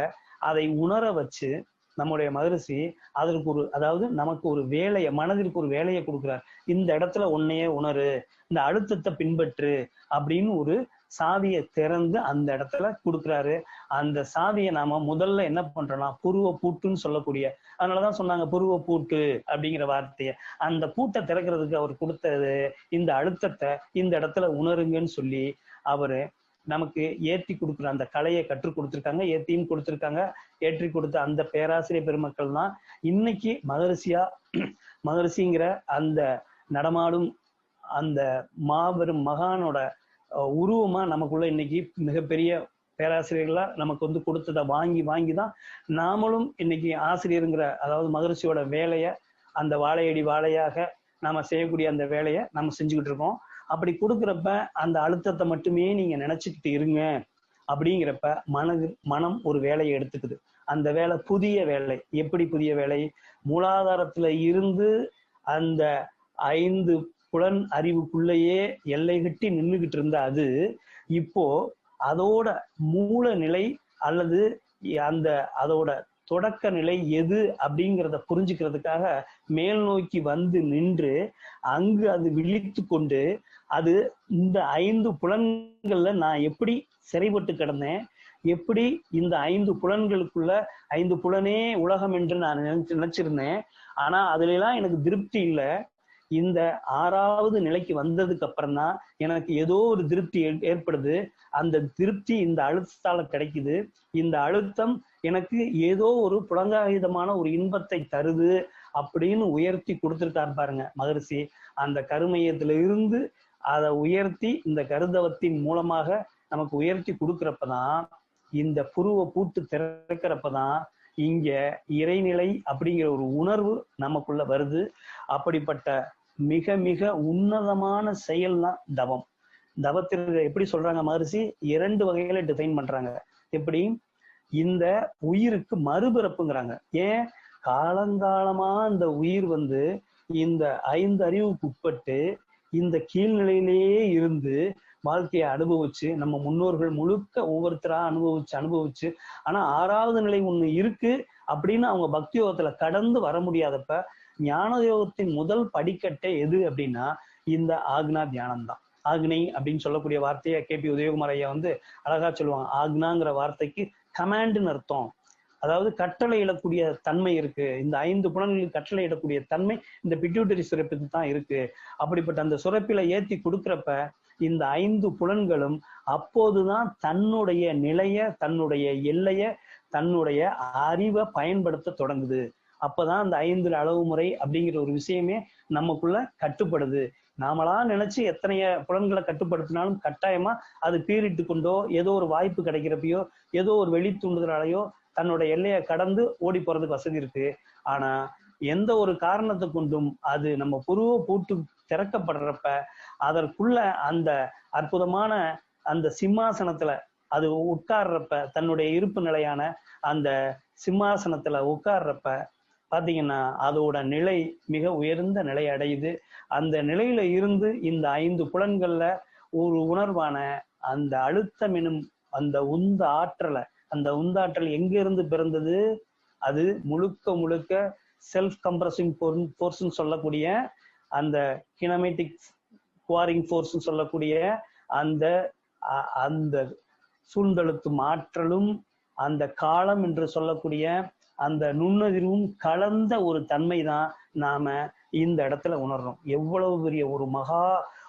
அதை உணர வச்சு நம்முடைய மகரிஷி அதற்கு அதாவது நமக்கு ஒரு வேலையை, மனதிற்கு ஒரு வேலையை கொடுக்குறார். இந்த இடத்துல உன்னையே உணரு, இந்த அழுத்தத்தை பின்பற்று அப்படின்னு ஒரு சாவியை திறந்து அந்த இடத்துல கொடுக்குறாரு. அந்த சாவியை நாம முதல்ல என்ன பண்றோம்னா புருவ பூட்டுன்னு சொல்லக்கூடிய, அதனாலதான் சொன்னாங்க புருவ பூட்டு அப்படிங்கிற வார்த்தையை. அந்த பூட்டை திறக்கிறதுக்கு அவர் கொடுத்தது இந்த அழுத்தத்தை இந்த இடத்துல உணருங்கன்னு சொல்லி அவரு நமக்கு ஏற்றி கொடுக்குற அந்த கலையை கற்றுக் கொடுத்துருக்காங்க. ஏற்றியும் கொடுத்துருக்காங்க. ஏற்றி கொடுத்த அந்த பேராசிரியர் பெருமக்கள் தான் இன்னைக்கு மகரிஷிங்கிற அந்த நடமாடும் அந்த மாபெரும் மகானோட உருவமா நமக்குள்ள இன்னைக்கு மிகப்பெரிய பேராசிரியர்களா நமக்கு வந்து கொடுத்ததை வாங்கி வாங்கி தான் நாமளும் இன்னைக்கு ஆசிரியருங்கிற அதாவது மகரிஷியோட வேலையை அந்த வாழையடி வாழையாக நாம செய்யக்கூடிய அந்த வேலையை நம்ம செஞ்சுக்கிட்டு இருக்கோம். அப்படி கொடுக்குறப்ப அந்த அழுத்தத்தை மட்டுமே நீங்க நினைச்சுக்கிட்டு இருங்க அப்படிங்கிறப்ப மனம் ஒரு வேலையை எடுத்துக்குது. அந்த வேலை புதிய வேலை. எப்படி புதிய வேலை? மூலாதாரத்துல இருந்து அந்த 5 புலன் அறிவுக்குள்ளேயே எல்லை கட்டி நின்றுகிட்டு இருந்த அது இப்போ அதோட மூல நிலை அல்லது அந்த அதோட தொடக்க நிலை எது அப்படிங்கிறத புரிஞ்சுக்கிறதுக்காக மேல் நோக்கி வந்து நின்று அங்கு அது விழித்து கொண்டு அது இந்த 5 புலன்கள்ல நான் எப்படி சிறைப்பட்டு கிடந்தேன், எப்படி இந்த 5 புலன்களுக்குள்ள 5 புலனே உலகம் என்று நான் நினைச்சிருந்தேன், ஆனா அதுல எல்லாம் எனக்கு திருப்தி இல்லை. இந்த 6வது நிலைக்கு வந்ததுக்கு அப்புறம் தான் எனக்கு ஏதோ ஒரு திருப்தி ஏற்படுது. அந்த திருப்தி இந்த அழுத்தத்தால கிடைக்குது. இந்த அழுத்தம் எனக்கு ஏதோ ஒரு புலங்காயுதமான ஒரு இன்பத்தை தருது அப்படின்னு உயர்த்தி கொடுத்துருக்காரு பாருங்க மகரிஷி. அந்த கருமையத்துல இருந்து அதை உயர்த்தி இந்த கருதவத்தின் மூலமாக நமக்கு உயர்த்தி கொடுக்குறப்பதான், இந்த புருவ பூட்டு திறக்கிறப்பதான் இங்க இறைநிலை அப்படிங்கிற ஒரு உணர்வு நமக்குள்ள வருது. அப்படிப்பட்ட மிக மிக உன்னதமான செயல் தான் தவம். தவத்திற்கு எப்படி சொல்றாங்க மகரிஷி? 2 வகையில டிஃபைன் பண்றாங்க. எப்படி? இந்த உயிருக்கு மறுபிறப்புங்கிறாங்க. ஏன்? காலங்காலமா இந்த உயிர் வந்து இந்த 5 அறிவுக்கு உட்பட்டு இந்த கீழ்நிலையிலேயே இருந்து வாழ்க்கையை அனுபவிச்சு, நம்ம முன்னோர்கள் முழுக்க ஒவ்வொருத்தரா அனுபவிச்சு ஆனா 6வது நிலை ஒண்ணு இருக்கு அப்படின்னு அவங்க பக்தி யோகத்துல கடந்து வர முடியாதப்ப ஞான யோகத்தின் முதல் படிக்கட்டை எது அப்படின்னா இந்த ஆக்னா தியானம் தான். ஆக்னை அப்படின்னு சொல்லக்கூடிய வார்த்தையை KP உதயகுமார் ஐயா வந்து அழகா சொல்லுவாங்க. ஆக்னாங்கிற வார்த்தைக்கு கமாண்டுன்னு அர்த்தம். அதாவது கட்டளை இடக்கூடிய தன்மை இருக்கு. இந்த 5 புலன்களுக்கு கட்டளை இடக்கூடிய தன்மை இந்த பிட்யூட்டரி சுரப்புக்கு தான் இருக்கு. அப்படிப்பட்ட அந்த சுரப்பில ஏத்தி கொடுக்குறப்ப இந்த 5 புலன்களும் அப்போதுதான் தன்னுடைய நிலைய, தன்னுடைய எல்லைய, தன்னுடைய அறிவை பயன்படுத்த தொடங்குது. அப்பதான் அந்த 5 அளவு முறை அப்படிங்கிற ஒரு விஷயமே நமக்குள்ள கட்டுப்படுது. நாமளா நினைச்சு எத்தனைய புலன்களை கட்டுப்படுத்தினாலும் கட்டாயமா அது பீறிட்டு கொண்டோ ஏதோ ஒரு வாய்ப்பு கிடைக்கிறப்பையோ ஏதோ ஒரு வெளி தூண்டுதலாலேயோ தன்னோட எல்லையை கடந்து ஓடி போறதுக்கு வசதி இருக்கு. ஆனா எந்த ஒரு காரணத்தை கொண்டும் அது நம்ம புருவ பூட்டு திறக்கப்படுறப்ப அதற்குள்ள அந்த அற்புதமான அந்த சிம்மாசனத்துல அது உட்கார்றப்ப, தன்னுடைய இருப்பு நிலையான அந்த சிம்மாசனத்துல உட்கார்றப்ப பாத்தீங்கன்னா அதோட நிலை மிக உயர்ந்த நிலை அடையுது. அந்த நிலையில இருந்து இந்த 5 புலன்கள்ல ஒரு உணர்வான அந்த அழுத்தம் எனும் அந்த உந்த ஆற்றலை, அந்த உந்தாற்றல் எங்க இருந்து பிறந்தது? அது முழுக்க முழுக்க செல்ஃப் கம்ப்ரஸிங் ஃபோர்ஸ்ன்னு சொல்லக்கூடிய அந்த கினமேட்டிக் குவாரிங் ஃபோர்ஸ்ன்னு சொல்லக்கூடிய அந்த அந்த சூழ்ந்தழுத்தும் ஆற்றலும் அந்த காலம் என்று சொல்லக்கூடிய அந்த நுண்ணறிவும் கலந்த ஒரு தன்மை தான் நாம இந்த இடத்துல உணர்றோம். எவ்வளவு பெரிய ஒரு மகா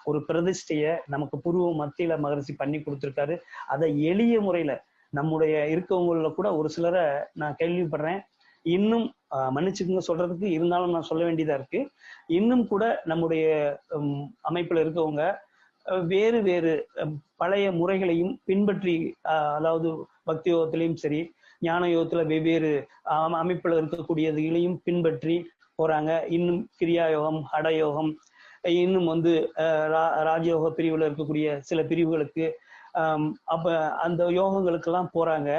ஒரு பிரதிஷ்டைய நமக்கு புருவ மத்தியில மகரிஷி பண்ணி கொடுத்துருக்காரு. அதை எளிய முறையில நம்முடைய இருக்கவங்கள கூட ஒரு சிலரை நான் கேள்விப்படுறேன். இன்னும் மன்னிச்சுக்குங்க சொல்றதுக்கு, இருந்தாலும் நான் சொல்ல வேண்டியதா இருக்கு. இன்னும் கூட நம்முடைய அமைப்புல இருக்கவங்க வேறு வேறு பழைய முறைகளையும் பின்பற்றி, அதாவது பக்தி யோகத்திலையும் சரி ஞான யோகத்துல வெவ்வேறு அமைப்புல இருக்கக்கூடியதையும் பின்பற்றி போறாங்க. இன்னும் கிரியா யோகம், ஹடயோகம், இன்னும் வந்து ராஜயோக பிரிவுல இருக்கக்கூடிய சில பிரிவுகளுக்கு அப்ப அந்த யோகங்களுக்கெல்லாம் போறாங்க.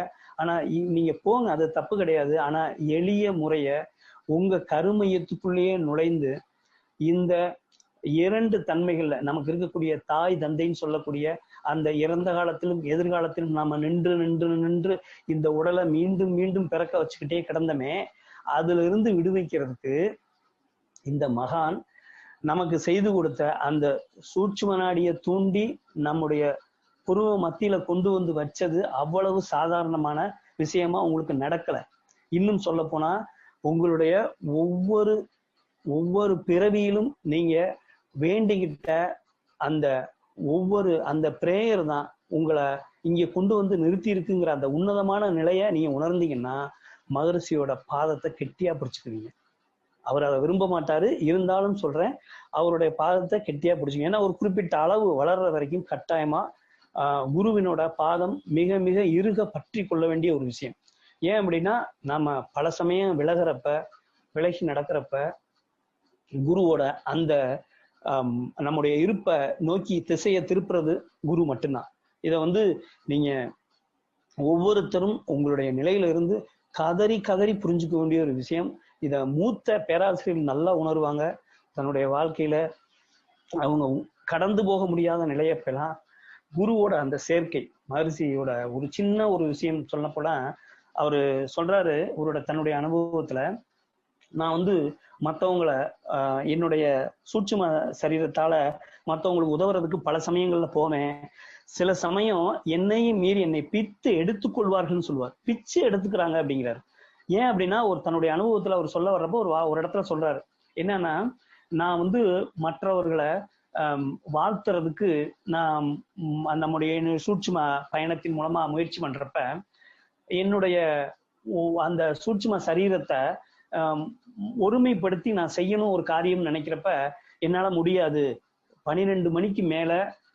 ஆனா நீங்க போங்க, அது தப்பு கிடையாது. ஆனா எளிய முறைய உங்க கருமையத்துக்குள்ளேயே நுழைந்து இந்த 2 தன்மைகள்ல நமக்கு இருக்கக்கூடிய தாய் தந்தைன்னு சொல்லக்கூடிய அந்த இறந்த காலத்திலும் எதிர்காலத்திலும் நாம நின்று நின்று நின்று இந்த உடலை மீண்டும் மீண்டும் பிறக்க வச்சுக்கிட்டே கிடந்தமே, அதுல இருந்து விடுவிக்கிறதுக்கு இந்த மகான் நமக்கு செய்து கொடுத்த அந்த சூட்சும நாடியை தூண்டி நம்முடைய புருவ மத்தியில கொண்டு வந்து வச்சது அவ்வளவு சாதாரணமான விஷயமா உங்களுக்கு நடக்கல. இன்னும் சொல்ல போனா உங்களுடைய ஒவ்வொரு பிறவியிலும் நீங்க வேண்டிக்கிட்ட அந்த அந்த பிரேயர் தான் உங்களை இங்க கொண்டு வந்து நிறுத்தி இருக்குங்கிற அந்த உன்னதமான நிலையை நீங்க உணர்ந்தீங்கன்னா மகரிஷியோட பாதத்தை கெட்டியா பிடிச்சுக்குவீங்க. அவர் அதை விரும்ப மாட்டாரு. இருந்தாலும் சொல்றேன், அவருடைய பாதத்தை கெட்டியா பிடிச்சிங்க. ஏன்னா ஒரு குறிப்பிட்ட அளவு வளர்ற வரைக்கும் கட்டாயமா குருவினோட பாதம் மிக மிக இறுக பற்றி கொள்ள வேண்டிய ஒரு விஷயம். ஏன் அப்படின்னா, நாம பல சமயம் விலகி நடக்கிறப்ப குருவோட அந்த நம்முடைய இருப்பை நோக்கி திசையை திருப்புறது குரு மட்டும்தான். இதை நீங்க ஒவ்வொருத்தரும் உங்களுடைய நிலையில இருந்து கதறி கதறி புரிஞ்சுக்க வேண்டிய ஒரு விஷயம். இத மூத்த பேராசிரியர்கள் நல்லா உணர்வாங்க. தன்னுடைய வாழ்க்கையில அவங்க கடந்து போக முடியாத நிலையப்பெல்லாம் குருவோட அந்த சேர்க்கை, மகரிஷியோட ஒரு சின்ன ஒரு விஷயம் சொன்னப்போல அவரு சொல்றாரு, தன்னுடைய அனுபவத்துல, நான் மற்றவங்களை என்னுடைய சூட்சும சரீரத்தால மற்றவங்களுக்கு உதவுறதுக்கு பல சமயங்கள்ல போவேன். சில சமயம் என்னையும் மீறி என்னை பித்து எடுத்துக்கொள்வார்கள்னு சொல்லுவார். பிச்சு எடுத்துக்கிறாங்க அப்படிங்கிறாரு. ஏன் அப்படின்னா, தன்னுடைய அனுபவத்துல அவர் சொல்ல வர்றப்போ ஒரு இடத்துல சொல்றாரு, என்னன்னா, நான் மற்றவர்களை வாழ்த்துறதுக்கு நான் நம்முடைய சூட்சும பயணத்தின் மூலமா முயற்சி பண்றப்ப என்னுடைய அந்த சூட்சும சரீரத்தை ஒருமைப்படுத்தி நான் செய்யணும் ஒரு காரியம் நினைக்கிறப்ப என்னால முடியாது. 12 மணிக்கு மேல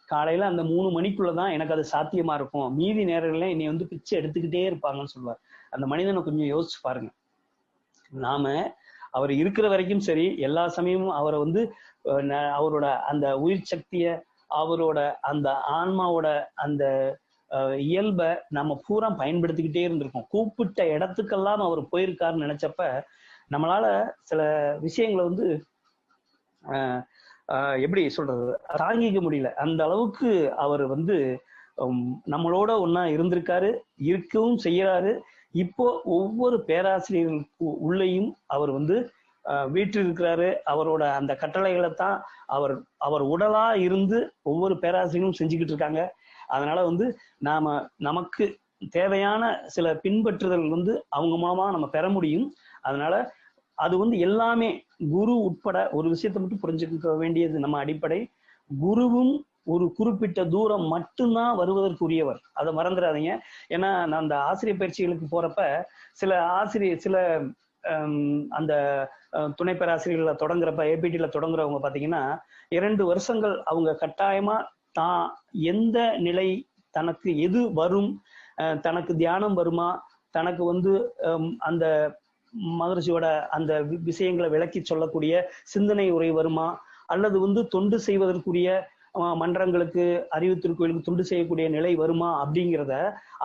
காலையில அந்த 3 மணிக்குள்ளதான் எனக்கு அது சாத்தியமா இருக்கும். மீதி நேரங்கள்ல என்னை பிச்சை எடுத்துக்கிட்டே இருப்பாங்கன்னு சொல்லுவார். அந்த மனிதனை கொஞ்சம் யோசிச்சு பாருங்க. நாம அவர் இருக்கிற வரைக்கும் சரி, எல்லா சமயமும் அவரை அவரோட அந்த உயிர் சக்திய, அவரோட அந்த ஆன்மாவோட அந்த இயல்பை நம்ம பூரா பயன்படுத்திக்கிட்டே இருந்திருக்கோம். கூப்பிட்ட இடத்துக்கெல்லாம் அவர் போயிருக்காருன்னு நினைச்சப்ப நம்மளால சில விஷயங்களை எப்படி சொல்றது, தாங்கிக்க முடியல. அந்த அளவுக்கு அவர் நம்மளோட ஒன்னா இருந்திருக்காரு, இருக்கவும் செய்யறாரு. இப்போ ஒவ்வொரு பேராசிரியர்களுக்கு உள்ளேயும் அவர் வீட்டில் இருக்கிறாரு. அவரோட அந்த கட்டளைகளை தான் அவர் உடலா இருந்து ஒவ்வொரு பேராசிரியரும் செஞ்சுக்கிட்டு இருக்காங்க. அதனால நமக்கு தேவையான சில பின்பற்றுதல் அவங்க மூலமா நம்ம பெற முடியும். அதனால அது எல்லாமே குரு உட்பட ஒரு விஷயத்தை மட்டும் புரிஞ்சுக்க வேண்டியது நம்ம அடிப்படை. குருவும் ஒரு குறிப்பிட்ட தூரம் மட்டும்தான் வருவதற்குரியவர், அதை மறந்துடாதீங்க. ஏன்னா நான் அந்த ஆசிரியர் பயிற்சிகளுக்கு போறப்ப சில அந்த துணை பேராசிரியர்களை தொடங்குறப்ப, ஏபிடில தொடங்குறவங்க பாத்தீங்கன்னா 2 வருஷங்கள் அவங்க கட்டாயமா தான் எந்த நிலை, தனக்கு எது வரும், தனக்கு தியானம் வருமா, தனக்கு அந்த மகரிஷியோட அந்த விஷயங்களை விளக்கி சொல்லக்கூடிய சிந்தனை உரை வருமா, அல்லது தொண்டு செய்வதற்குரிய மன்றங்களுக்கு, அறிவு திருக்கோயிலுக்கு தொண்டு செய்யக்கூடிய நிலை வருமா அப்படிங்கிறத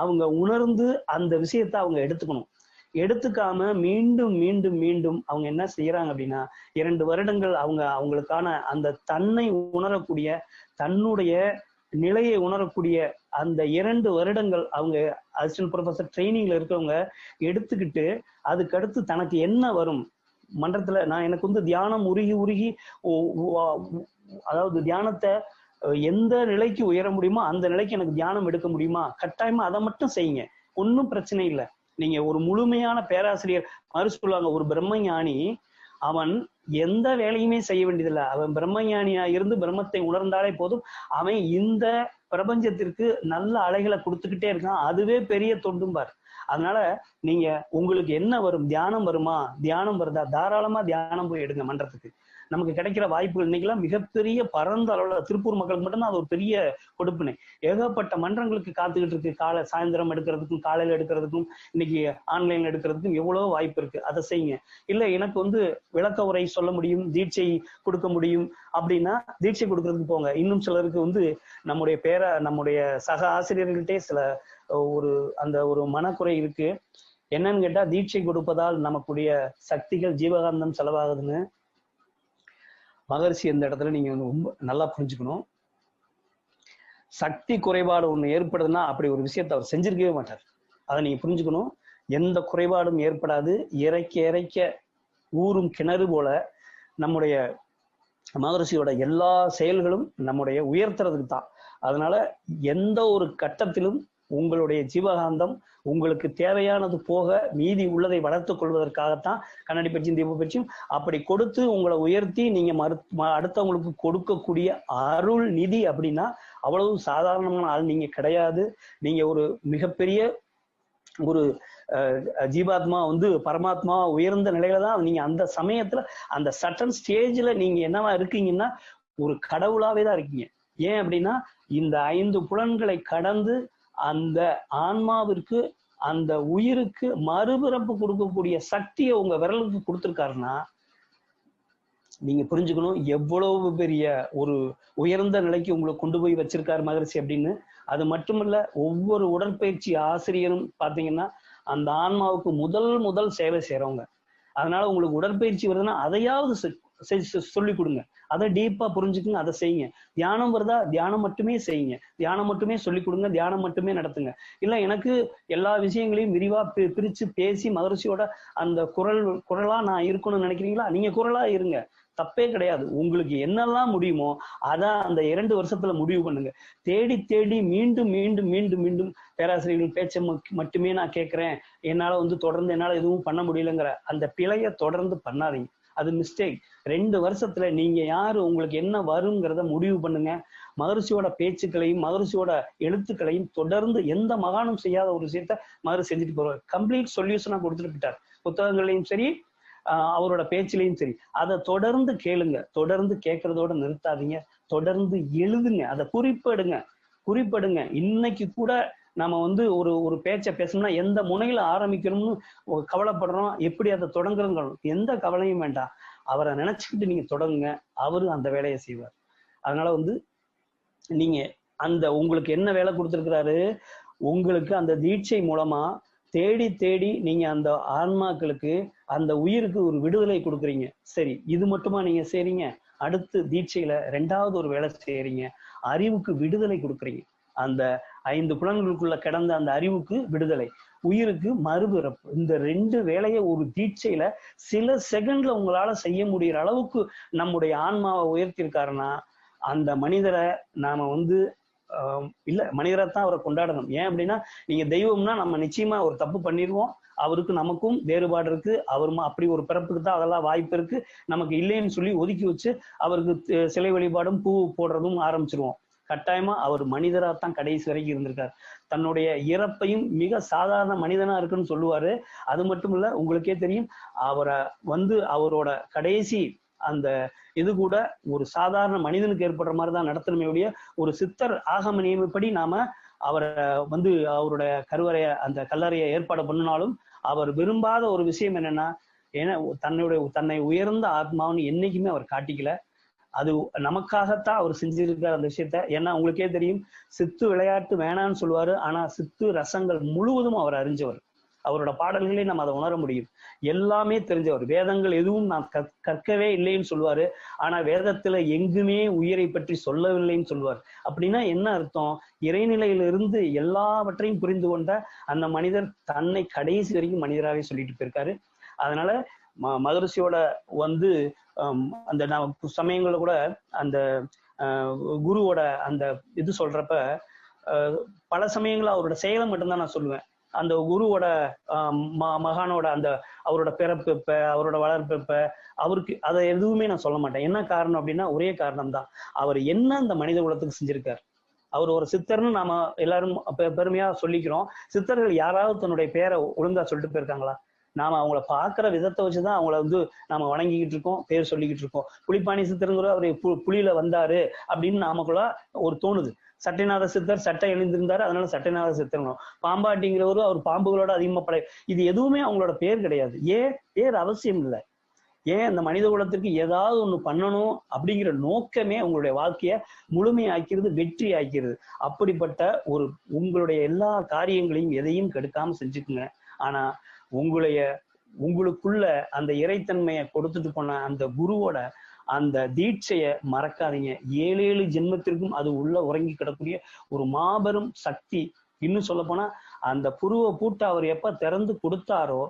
அவங்க உணர்ந்து அந்த விஷயத்த அவங்க எடுத்துக்கணும். எடுத்துக்காம மீண்டும் மீண்டும் மீண்டும் அவங்க என்ன செய்யறாங்க அப்படின்னா, 2 வருடங்கள் அவங்களுக்கான அந்த தன்னை உணரக்கூடிய, தன்னுடைய நிலையை உணரக்கூடிய அந்த 2 வருடங்கள் அவங்க அசிஸ்டன்ட் ப்ரொஃபஸர் ட்ரைனிங்ல இருக்கவங்க எடுத்துக்கிட்டு, அதுக்கடுத்து தனக்கு என்ன வரும் மன்றத்துல, நான் எனக்கு தியானம் உருகி அதாவது தியானத்தை எந்த நிலைக்கு உயர முடியுமோ அந்த நிலைக்கு எனக்கு தியானம் எடுக்க முடியுமா, கட்டாயமா அதை மட்டும் செய்யுங்க, ஒன்றும் பிரச்சனை இல்லை. நீங்க ஒரு முழுமையான பேராசிரியர் மாதிரி சொல்லுவாங்க, ஒரு பிரம்மஞானி அவன் எந்த வேலையுமே செய்ய வேண்டியதில்லை. அவன் பிரம்மஞானியா இருந்து பிரம்மத்தை உணர்ந்தாலே போதும். அவன் இந்த பிரபஞ்சத்திற்கு நல்ல அலைகளை கொடுத்துக்கிட்டே இருக்கான். அதுவே பெரிய தொண்டும்பார். அதனால நீங்க உங்களுக்கு என்ன வரும், தியானம் வருமா, தியானம் வருதா, தாராளமா தியானம் போய் எடுங்க. மன்றத்துக்கு நமக்கு கிடைக்கிற வாய்ப்புகள் இன்னைக்கெல்லாம் மிகப்பெரிய பரந்த அளவுல, திருப்பூர் மக்களுக்கு மட்டும்தான் அது ஒரு பெரிய கொடுப்பினை. ஏகப்பட்ட மன்றங்களுக்கு காத்துக்கிட்டு இருக்கு. சாயந்தரம் எடுக்கிறதுக்கும், காலையில எடுக்கிறதுக்கும், இன்னைக்கு ஆன்லைன்ல எடுக்கிறதுக்கும் எவ்வளவு வாய்ப்பு இருக்கு. அதை செய்யுங்க. இல்ல எனக்கு விளக்க உரை சொல்ல முடியும், தீட்சை கொடுக்க முடியும் அப்படின்னா தீட்சை கொடுக்கறதுக்கு போங்க. இன்னும் சிலருக்கு நம்முடைய சக ஆசிரியர்கள்ட்டே சில ஒரு மனக்குறை இருக்கு. என்னன்னு கேட்டா, தீட்சை கொடுப்பதால் நமக்குடைய சக்திகள் ஜீவகாந்தம் செலவாகுதுன்னு. மகரிஷி இந்த இடத்துல நீங்க ரொம்ப நல்லா புரிஞ்சுக்கணும். சக்தி குறைபாடு ஒண்ணு ஏற்படுதுன்னா அப்படி ஒரு விஷயத்தை அவர் செஞ்சிருக்கவே மாட்டார். அதை நீங்க புரிஞ்சுக்கணும். எந்த குறைபாடும் ஏற்படாது. இறைக்க ஊரும் கிணறு போல நம்முடைய மகரிஷியோட எல்லா செயல்களும் நம்முடைய உயர்த்துறதுக்கு தான். அதனால எந்த ஒரு கட்டத்திலும் உங்களுடைய ஜீவகாந்தம் உங்களுக்கு தேவையானது போக மீதி உள்ளதை வளர்த்து கொள்வதற்காகத்தான் கண்ணாடி பயிற்சியும் தீப பயிற்சியும். அப்படி கொடுத்து உங்களை உயர்த்தி நீங்க அடுத்தவங்களுக்கு கொடுக்கக்கூடிய அருள் நிதி அப்படின்னா அவ்வளவு சாதாரணமான ஆள் நீங்க கிடையாது. நீங்க ஒரு மிகப்பெரிய ஒரு ஜீவாத்மா வந்து பரமாத்மா உயர்ந்த நிலையில தான் நீங்க அந்த சமயத்துல அந்த சட்டன் ஸ்டேஜ்ல நீங்க என்னவா இருக்கீங்கன்னா ஒரு கடவுளாவே தான் இருக்கீங்க. ஏன் அப்படின்னா இந்த 5 புலன்களை கடந்து அந்த ஆன்மாவிற்கு அந்த உயிருக்கு மறுபிறப்பு கொடுக்கக்கூடிய சக்தியை உங்க விரலுக்கு கொடுத்துருக்காருன்னா நீங்க புரிஞ்சுக்கணும் எவ்வளவு பெரிய ஒரு உயர்ந்த நிலைக்கு உங்களை கொண்டு போய் வச்சிருக்காரு மகரிஷி அப்படின்னு. அது மட்டுமல்ல, ஒவ்வொரு உடற்பயிற்சி ஆசிரியரும் பாத்தீங்கன்னா அந்த ஆன்மாவுக்கு முதல் சேவை செய்யறவங்க. அதனால உங்களுக்கு உடற்பயிற்சி வருதுன்னா அதையாவது சொல்லி கொடுங்க, அதை டீப்பா புரிஞ்சுக்குங்க, அதை செய்யுங்க. தியானம் வருதா, தியானம் மட்டுமே செய்யுங்க, தியானம் மட்டுமே சொல்லி கொடுங்க, தியானம் மட்டுமே நடத்துங்க. இல்ல எனக்கு எல்லா விஷயங்களையும் விரிவா பிரிச்சு பேசி மகரிஷியோட அந்த குரலா நான் இருக்கணும்னு நினைக்கிறீங்களா, நீங்க குரலா இருங்க, தப்பே கிடையாது. உங்களுக்கு என்னெல்லாம் முடியுமோ அதான் அந்த 2 வருஷத்துல முடிவு பண்ணுங்க. தேடி தேடி மீண்டும் மீண்டும் மீண்டும் மீண்டும் பேராசிரியர்கள் பேச்சை மட்டுமே நான் கேட்கிறேன், என்னால தொடர்ந்து என்னால எதுவும் பண்ண முடியலங்கிற அந்த பிழைய தொடர்ந்து பண்ணாதீங்க. அது மிஸ்டேக். 2 வருஷத்துல நீங்க யாரு, உங்களுக்கு என்ன வருங்கிறத முடிவு பண்ணுங்க. மகரிஷியோட பேச்சுக்களையும் மகரிஷியோட எழுத்துக்களையும் தொடர்ந்து எந்த மகானும் செய்யாத ஒரு விஷயத்த மகரிஷி செஞ்சுட்டு போறாரு. கம்ப்ளீட் சொல்யூஷனா கொடுத்துட்டு போயிட்டார். புத்தகங்களையும் சரி அவரோட பேச்சிலையும் சரி. அதை தொடர்ந்து கேளுங்க. தொடர்ந்து கேட்கறதோட நிறுத்தாதீங்க, தொடர்ந்து எழுதுங்க, அதை குறிப்பிடுங்க. இன்னைக்கு கூட நம்ம ஒரு பேச்சை பேசணும்னா எந்த முனையில ஆரம்பிக்கணும்னு கவலைப்படுறோம், எப்படி அதை தொடங்குறோம், எந்த கவலையும் வேண்டாம். அவரை நினைச்சுக்கிட்டு நீங்க தொடங்குங்க, அவரு அந்த வேலையை செய்வார். அதனால நீங்க அந்த உங்களுக்கு என்ன வேலை கொடுத்துருக்கிறாரு, உங்களுக்கு அந்த தீட்சை மூலமா தேடி தேடி நீங்க அந்த ஆன்மாக்களுக்கு அந்த உயிருக்கு ஒரு விடுதலை கொடுக்குறீங்க. சரி, இது மட்டுமா நீங்க செய்றீங்க? அடுத்து தீட்சையில 2வது ஒரு வேலை செய்யறீங்க, அறிவுக்கு விடுதலை கொடுக்குறீங்க. அந்த 5 புலன்களுக்குள்ள கிடந்த அந்த அறிவுக்கு விடுதலை, உயிருக்கு மறுபிறப்பு. இந்த 2 வேலையை ஒரு தீட்சையில சில செகண்ட்ல உங்களால செய்ய முடிகிற அளவுக்கு நம்முடைய ஆன்மாவை உயர்த்திருக்காருன்னா அந்த மனிதரை நாம இல்ல மனிதரைத்தான் அவரை கொண்டாடணும். ஏன் அப்படின்னா நீங்க தெய்வம்னா நம்ம நிச்சயமா ஒரு தப்பு பண்ணிடுவோம், அவருக்கு நமக்கும் வேறுபாடு இருக்கு, அவர் அப்படி ஒரு பிறப்புக்கு தான் அதெல்லாம் வாய்ப்பு இருக்கு, நமக்கு இல்லைன்னு சொல்லி ஒதுக்கி வச்சு அவருக்கு சிலை வழிபாடும் பூ போடுறதும் ஆரம்பிச்சிருவோம். கட்டாயமா அவர் மனிதராத்தான் கடைசி வரைக்கும் இருந்திருக்காரு. தன்னுடைய இறப்பையும் மிக சாதாரண மனிதனா இருக்குன்னு சொல்லுவாரு. அது மட்டும் இல்ல, உங்களுக்கே தெரியும், அவரை அவரோட கடைசி அந்த இது கூட ஒரு சாதாரண மனிதனுக்கு ஏற்படுற மாதிரிதான் நடத்தணுமே. ஒரு சித்தர் ஆகம நியமப்படி நாம அவரை அவருடைய கருவறைய அந்த கல்லறையை ஏற்பாடு பண்ணினாலும் அவர் விரும்பாத ஒரு விஷயம் என்னன்னா, ஏன்னா தன்னை உயர்ந்த ஆத்மாவுன்னு என்னைக்குமே அவர் காட்டிக்கல. அது நமக்காகத்தான் அவர் செஞ்சிருக்கார் அந்த விஷயத்த. ஏன்னா உங்களுக்கே தெரியும், சித்து விளையாட்டு வேணான்னு சொல்லுவாரு, ஆனா சித்து ரசங்கள் முழுவதும் அவர் அறிஞ்சவர். அவரோட பாடல்களே நம்ம அதை உணர முடியும். எல்லாமே தெரிஞ்சவர். வேதங்கள் எதுவும் நான் கற்கவே இல்லைன்னு சொல்லுவாரு, ஆனா வேதத்துல எங்குமே உயிரை பற்றி சொல்லவில்லைன்னு சொல்லுவார். அப்படின்னா என்ன அர்த்தம்? இறைநிலையிலிருந்து எல்லாவற்றையும் புரிந்து கொண்ட அந்த மனிதர் தன்னை கடைசி வரைக்கும் மனிதராகவே சொல்லிட்டு போயிருக்காரு. அதனால மகரிஷியோட அந்த சமயங்கள்ல கூட அந்த குருவோட அந்த இது சொல்றப்ப பல சமயங்கள்ல அவரோட செயலை மட்டும்தான் நான் சொல்லுவேன். அந்த குருவோட மகானோட அந்த அவரோட பிறப்பெப்ப, அவரோட வளர்ப்பெப்ப, அவருக்கு அதை எதுவுமே நான் சொல்ல மாட்டேன். என்ன காரணம் அப்படின்னா ஒரே காரணம் தான், அவர் என்ன அந்த மனித குலத்துக்கு செஞ்சிருக்காரு. அவர் ஒரு சித்தர்னு நாம எல்லாரும் பெருமையா சொல்லிக்கிறோம். சித்தர்கள் யாராவது தன்னுடைய பேரை ஒழுங்கா சொல்லிட்டு போயிருக்காங்களா? நாம அவங்கள பாக்குற விதத்தை வச்சுதான் அவங்கள நாம வணங்கிக்கிட்டு இருக்கோம், பேர் சொல்லிக்கிட்டு இருக்கோம். புலிப்பாணி சித்தருங்கிற அவரு புலியில வந்தாரு அப்படின்னு நாமக்குள்ள ஒரு தோணுது. சட்டைநாத சித்தர் சட்டை எழுந்திருந்தாரு, அதனால சட்டைநாத சித்தர். பாம்பாட்டிங்கிறவரு அவர் பாம்புகளோட அதிகமா இது எதுவுமே அவங்களோட பேர் கிடையாது. பேர் அவசியம் இல்லை. ஏன் அந்த மனித குலத்திற்கு ஏதாவது ஒண்ணு பண்ணணும் அப்படிங்கிற நோக்கமே உங்களுடைய வாழ்க்கைய முழுமையாக்கிறது, வெற்றி ஆக்கிறது. அப்படிப்பட்ட ஒரு உங்களுடைய எல்லா காரியங்களையும் எதையும் கெடுக்காம செஞ்சுக்குங்க. ஆனா உங்களுக்குள்ள அந்த இறைத்தன்மையை கொடுத்துட்டு போன அந்த குருவோட அந்த தீட்சையை மறக்காதீங்க. 7 ஜென்மத்திற்கும் அது உள்ள உறங்கி கிடக்கூடிய ஒரு மாபெரும் சக்தி. இன்னும் சொல்ல போனா அந்த புருவ பூட்டை அவர் எப்ப திறந்து கொடுத்தாரோ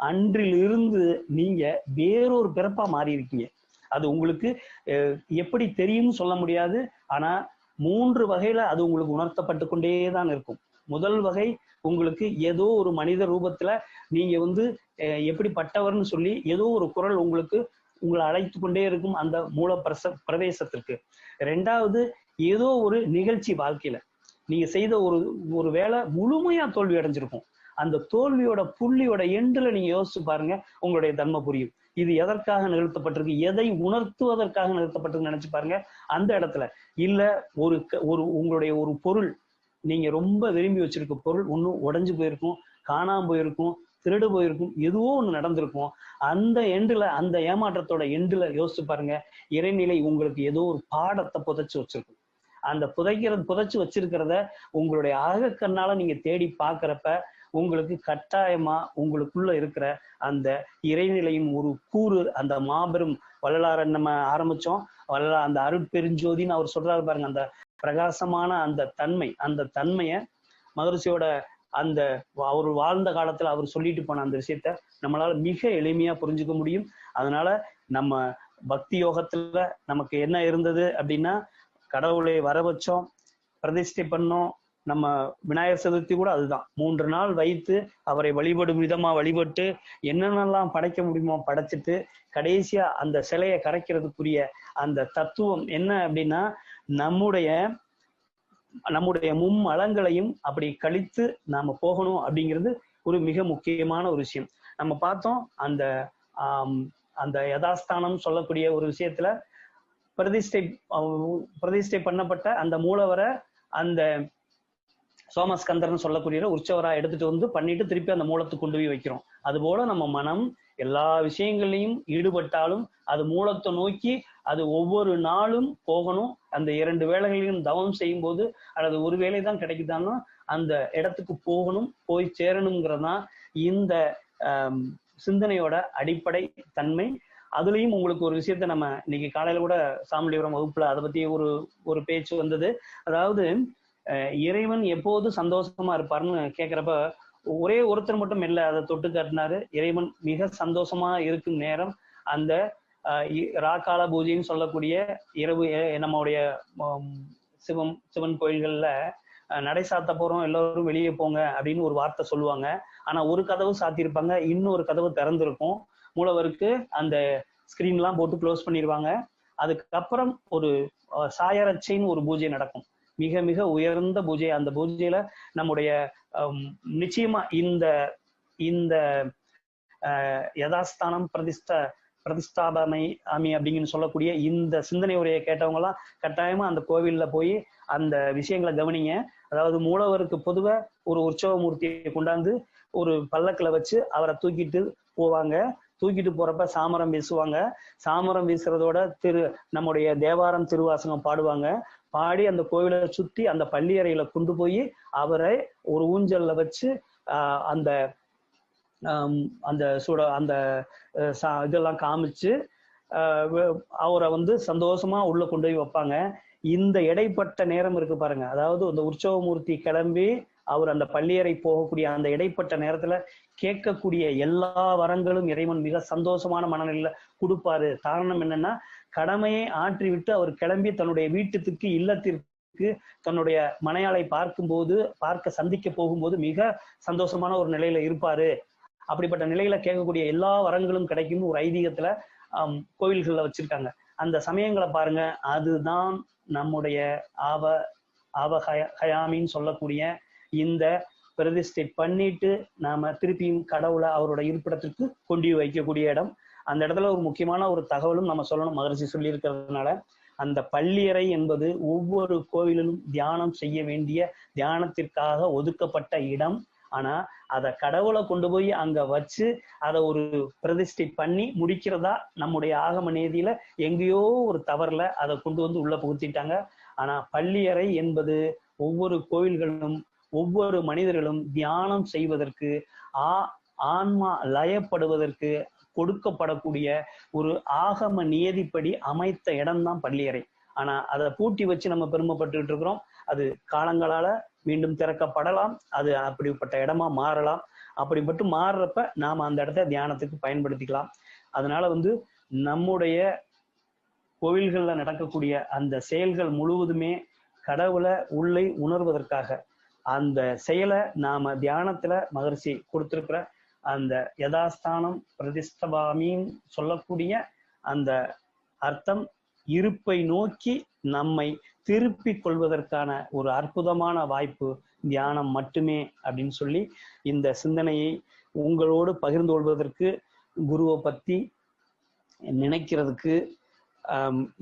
அன்றிலிருந்து நீங்க வேறொரு பிறப்பா மாறி இருக்கீங்க. அது உங்களுக்கு எப்படி தெரியும்னு சொல்ல முடியாது. ஆனா 3 வகையில அது உங்களுக்கு உணர்த்தப்பட்டு கொண்டேதான் இருக்கும். முதல் வகை, உங்களுக்கு ஏதோ ஒரு மனித ரூபத்துல நீங்க எப்படிப்பட்டவர்னு சொல்லி ஏதோ ஒரு குரல் உங்களை அழைத்து கொண்டே இருக்கும் அந்த மூல பிரவேசத்திற்கு. 2வது, ஏதோ ஒரு நிகழ்ச்சி வாழ்க்கையில நீங்க செய்த ஒரு வேலை முழுமையா தோல்வி அடைஞ்சிருக்கும். அந்த தோல்வியோட புள்ளியோட எண்டுல நீங்க யோசிச்சு பாருங்க, உங்களுடைய தன்மை புரியும். இது எதற்காக நிகழ்த்தப்பட்டிருக்கு, எதை உணர்த்துவதற்காக நிகழ்த்தப்பட்டிருக்கு நினைச்சு பாருங்க. அந்த இடத்துல இல்ல ஒரு உங்களுடைய ஒரு பொருள், நீங்க ரொம்ப விரும்பி வச்சிருக்க பொருள் ஒன்னும் உடைஞ்சு போயிருக்கும், காணாம போயிருக்கும், திருடு போயிருக்கும், எதுவோ ஒண்ணு நடந்திருக்கும். அந்த எண்டுல, அந்த ஏமாற்றத்தோட எண்டுல யோசிச்சு பாருங்க, இறைநிலை உங்களுக்கு ஏதோ ஒரு பாடத்தை புதைச்சு வச்சிருக்கும். அந்த புதைச்சு வச்சிருக்கிறத உங்களுடைய அகக்கண்ணால நீங்க தேடி பாக்குறப்ப உங்களுக்கு கட்டாயமா உங்களுக்குள்ள இருக்கிற அந்த இறைநிலையின் ஒரு கூறு, அந்த மாபெரும் வள்ளலார நம்ம ஆரம்பிச்சோம், வள்ளலார் அந்த அருட்பெருஞ்சோதின்னு அவர் சொல்றாரு பாருங்க, அந்த பிரகாசமான அந்த தன்மை, அந்த தன்மைய மகரிஷியோட அந்த அவர் வாழ்ந்த காலத்துல அவர் சொல்லிட்டு போன அந்த விஷயத்த நம்மளால மிக எளிமையா புரிஞ்சுக்க முடியும். அதனால நம்ம பக்தி யோகத்துல நமக்கு என்ன இருந்தது அப்படின்னா, கடவுளை வர வச்சோம், பிரதிஷ்டை பண்ணோம். நம்ம விநாயகர் சதுர்த்தி கூட அதுதான், 3 நாள் வைத்து அவரை வழிபடும் விதமா வழிபட்டு என்னென்னலாம் படைக்க முடியுமோ படைச்சிட்டு கடைசியா அந்த சிலையை கரைக்கிறதுக்குரிய அந்த தத்துவம் என்ன அப்படின்னா, நம்முடைய மும்மலங்களையும் அப்படி கழித்து நாம போகணும் அப்படிங்கிறது ஒரு மிக முக்கியமான ஒரு விஷயம். நம்ம பார்த்தோம் அந்த யதாஸ்தானம் சொல்லக்கூடிய ஒரு விஷயத்துல பிரதிஷ்டை பண்ணப்பட்ட அந்த மூலவரை அந்த சோமஸ்கந்தர்னு சொல்லக்கூடிய உற்சவரா எடுத்துட்டு வந்து பண்ணிட்டு திருப்பி அந்த மூலத்துக்கு கொண்டு போய் வைக்கிறோம். அது போல நம்ம மனம் எல்லா விஷயங்களையும் ஈடுபட்டாலும் அது மூலத்தை நோக்கி அது ஒவ்வொரு நாளும் போகணும். அந்த 2 வேளைகளையும் தவம் செய்யும் போது அல்லது ஒரு வேளை தான் கிடைக்குதான்னா அந்த இடத்துக்கு போகணும், போய் சேரணுங்கிறதான் இந்த சிந்தனையோட அடிப்படை தன்மை. அதுலயும் உங்களுக்கு ஒரு விஷயத்த நம்ம இன்னைக்கு காலையில கூட சாமலிபுரம் வகுப்புல அதை பத்தி ஒரு பேச்சு வந்தது. அதாவது இறைவன் எப்போது சந்தோஷமா இருப்பாருன்னு கேட்கிறப்ப ஒரே ஒருத்தர் மட்டும் இல்லை அதை தொட்டு காட்டினாரு. இறைவன் மிக சந்தோஷமா இருக்கும் நேரம் அந்த ராக்கால பூஜைன்னு சொல்லக்கூடிய இரவு நம்மளுடைய சிவன் கோயில்கள்ல நடை சாத்த போறோம், எல்லாரும் வெளியே போங்க அப்படின்னு ஒரு வார்த்தை சொல்லுவாங்க. ஆனா ஒரு கதவு சாத்தியிருப்பாங்க, இன்னொரு கதவு திறந்திருக்கும். மூலவருக்கு அந்த ஸ்கிரீன்லாம் போட்டு க்ளோஸ் பண்ணிடுவாங்க. அதுக்கப்புறம் ஒரு சாயரட்சைன்னு ஒரு பூஜை நடக்கும், மிக மிக உயர்ந்த பூஜை. அந்த பூஜையில நம்முடைய நிச்சயமா இந்த யதாஸ்தானம் பிரதிஷ்டாபனை ஆமி அப்படிங்கன்னு சொல்லக்கூடிய இந்த சிந்தனை உரையை கேட்டவங்க எல்லாம் கட்டாயமா அந்த கோவில்ல போய் அந்த விஷயங்களை கவனிங்க. அதாவது மூலவருக்கு பொதுவா ஒரு உற்சவ மூர்த்தியை கொண்டாந்து ஒரு பல்லக்கில் வச்சு அவரை தூக்கிட்டு போவாங்க. தூக்கிட்டு போறப்ப சாமரம் வீசுவாங்க. சாமரம் வீசுறதோட நம்முடைய தேவாரம் திருவாசகம் பாடுவாங்க. பாடி அந்த கோவிலை சுத்தி அந்த பள்ளியறையில கொண்டு போய் அவரை ஒரு ஊஞ்சல்ல வச்சு அந்த இதெல்லாம் காமிச்சு அவரை சந்தோஷமா உள்ள கொண்டு போய் வைப்பாங்க. இந்த இடைப்பட்ட நேரம் இருக்கு பாருங்க, அதாவது அந்த உற்சவமூர்த்தி கிளம்பி அவர் அந்த பள்ளியறை போகக்கூடிய அந்த இடைப்பட்ட நேரத்துல கேட்கக்கூடிய எல்லா வரங்களும் இறைவன் மிக சந்தோஷமான மனநிலையில கொடுப்பாரு. காரணம் என்னன்னா, கடமையை ஆற்றி விட்டு அவர் கிளம்பி தன்னுடைய வீட்டுக்கு இல்லத்திற்கு தன்னுடைய மனையாளை பார்க்க சந்திக்க போகும்போது மிக சந்தோஷமான ஒரு நிலையில இருப்பாரு. அப்படிப்பட்ட நிலையில கேட்கக்கூடிய எல்லா வரங்களும் கிடைக்கும் ஒரு ஐதீகத்துல கோவில்கள்ல வச்சிருக்காங்க. அந்த சமயங்களை பாருங்க, அதுதான் நம்முடைய ஹயாமின்னு சொல்லக்கூடிய இந்த பிரதிஷ்டை பண்ணிட்டு நாம திருப்பியும் கடவுளை அவரோட இருப்பிடத்திற்கு கொண்டு வைக்கக்கூடிய இடம். அந்த இடத்துல ஒரு முக்கியமான ஒரு தகவலும் நம்ம சொல்லணும், மகரிஷி சொல்லி இருக்கிறதுனால. அந்த பள்ளியறை என்பது ஒவ்வொரு கோவிலிலும் தியானம் செய்ய வேண்டிய தியானத்திற்காக ஒதுக்கப்பட்ட இடம். ஆனா அதை கடவுளை கொண்டு போய் அங்க வச்சு அதை ஒரு பிரதிஷ்டை பண்ணி முடிக்கிறதா நம்முடைய ஆகம நேதியில எங்கேயோ ஒரு தவறுல அதை கொண்டு உள்ள புகுத்திட்டாங்க. ஆனா பள்ளியறை என்பது ஒவ்வொரு கோவில்களும் ஒவ்வொரு மனிதர்களும் தியானம் செய்வதற்கு ஆன்மா லயப்படுவதற்கு கொடுக்கப்படக்கூடிய ஒரு ஆகம நியதிப்படி அமைத்த இடம்தான் பள்ளியறை. ஆனா அதை பூட்டி வச்சு நம்ம பெருமைப்பட்டுக்கிட்டு இருக்கிறோம். அது காலங்களால மீண்டும் திறக்கப்படலாம், அது அப்படிப்பட்ட இடமா மாறலாம். அப்படிப்பட்டு மாறுறப்ப நாம அந்த இடத்த தியானத்துக்கு பயன்படுத்திக்கலாம். அதனால நம்முடைய கோவில்கள்ல நடக்கக்கூடிய அந்த செயல்கள் முழுவதுமே கடவுளை உள்ளே உணர்வதற்காக. அந்த செயலை நாம தியானத்துல மகரிஷி கொடுத்திருக்கிற அந்த யதாஸ்தானம் பிரதிஷ்டபாமின்னு சொல்லக்கூடிய அந்த அர்த்தம் இருப்பை நோக்கி நம்மை திருப்பிக் கொள்வதற்கான ஒரு அற்புதமான வாய்ப்பு தியானம் மட்டுமே அப்படின்னு சொல்லி இந்த சிந்தனையை உங்களோடு பகிர்ந்து கொள்வதற்கு, குருவை பத்தி நினைக்கிறதுக்கு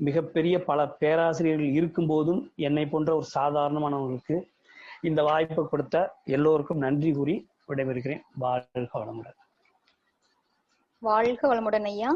மிகப்பெரிய பல பேராசிரியர்கள் இருக்கும் போதும் என்னை போன்ற ஒரு சாதாரணமானவர்களுக்கு இந்த வாய்ப்பை கொடுத்த எல்லோருக்கும் நன்றி கூறி விடைபெறுகிறேன். வாழ்க வளமுடன். வாழ்க வளமுடன் ஐயா.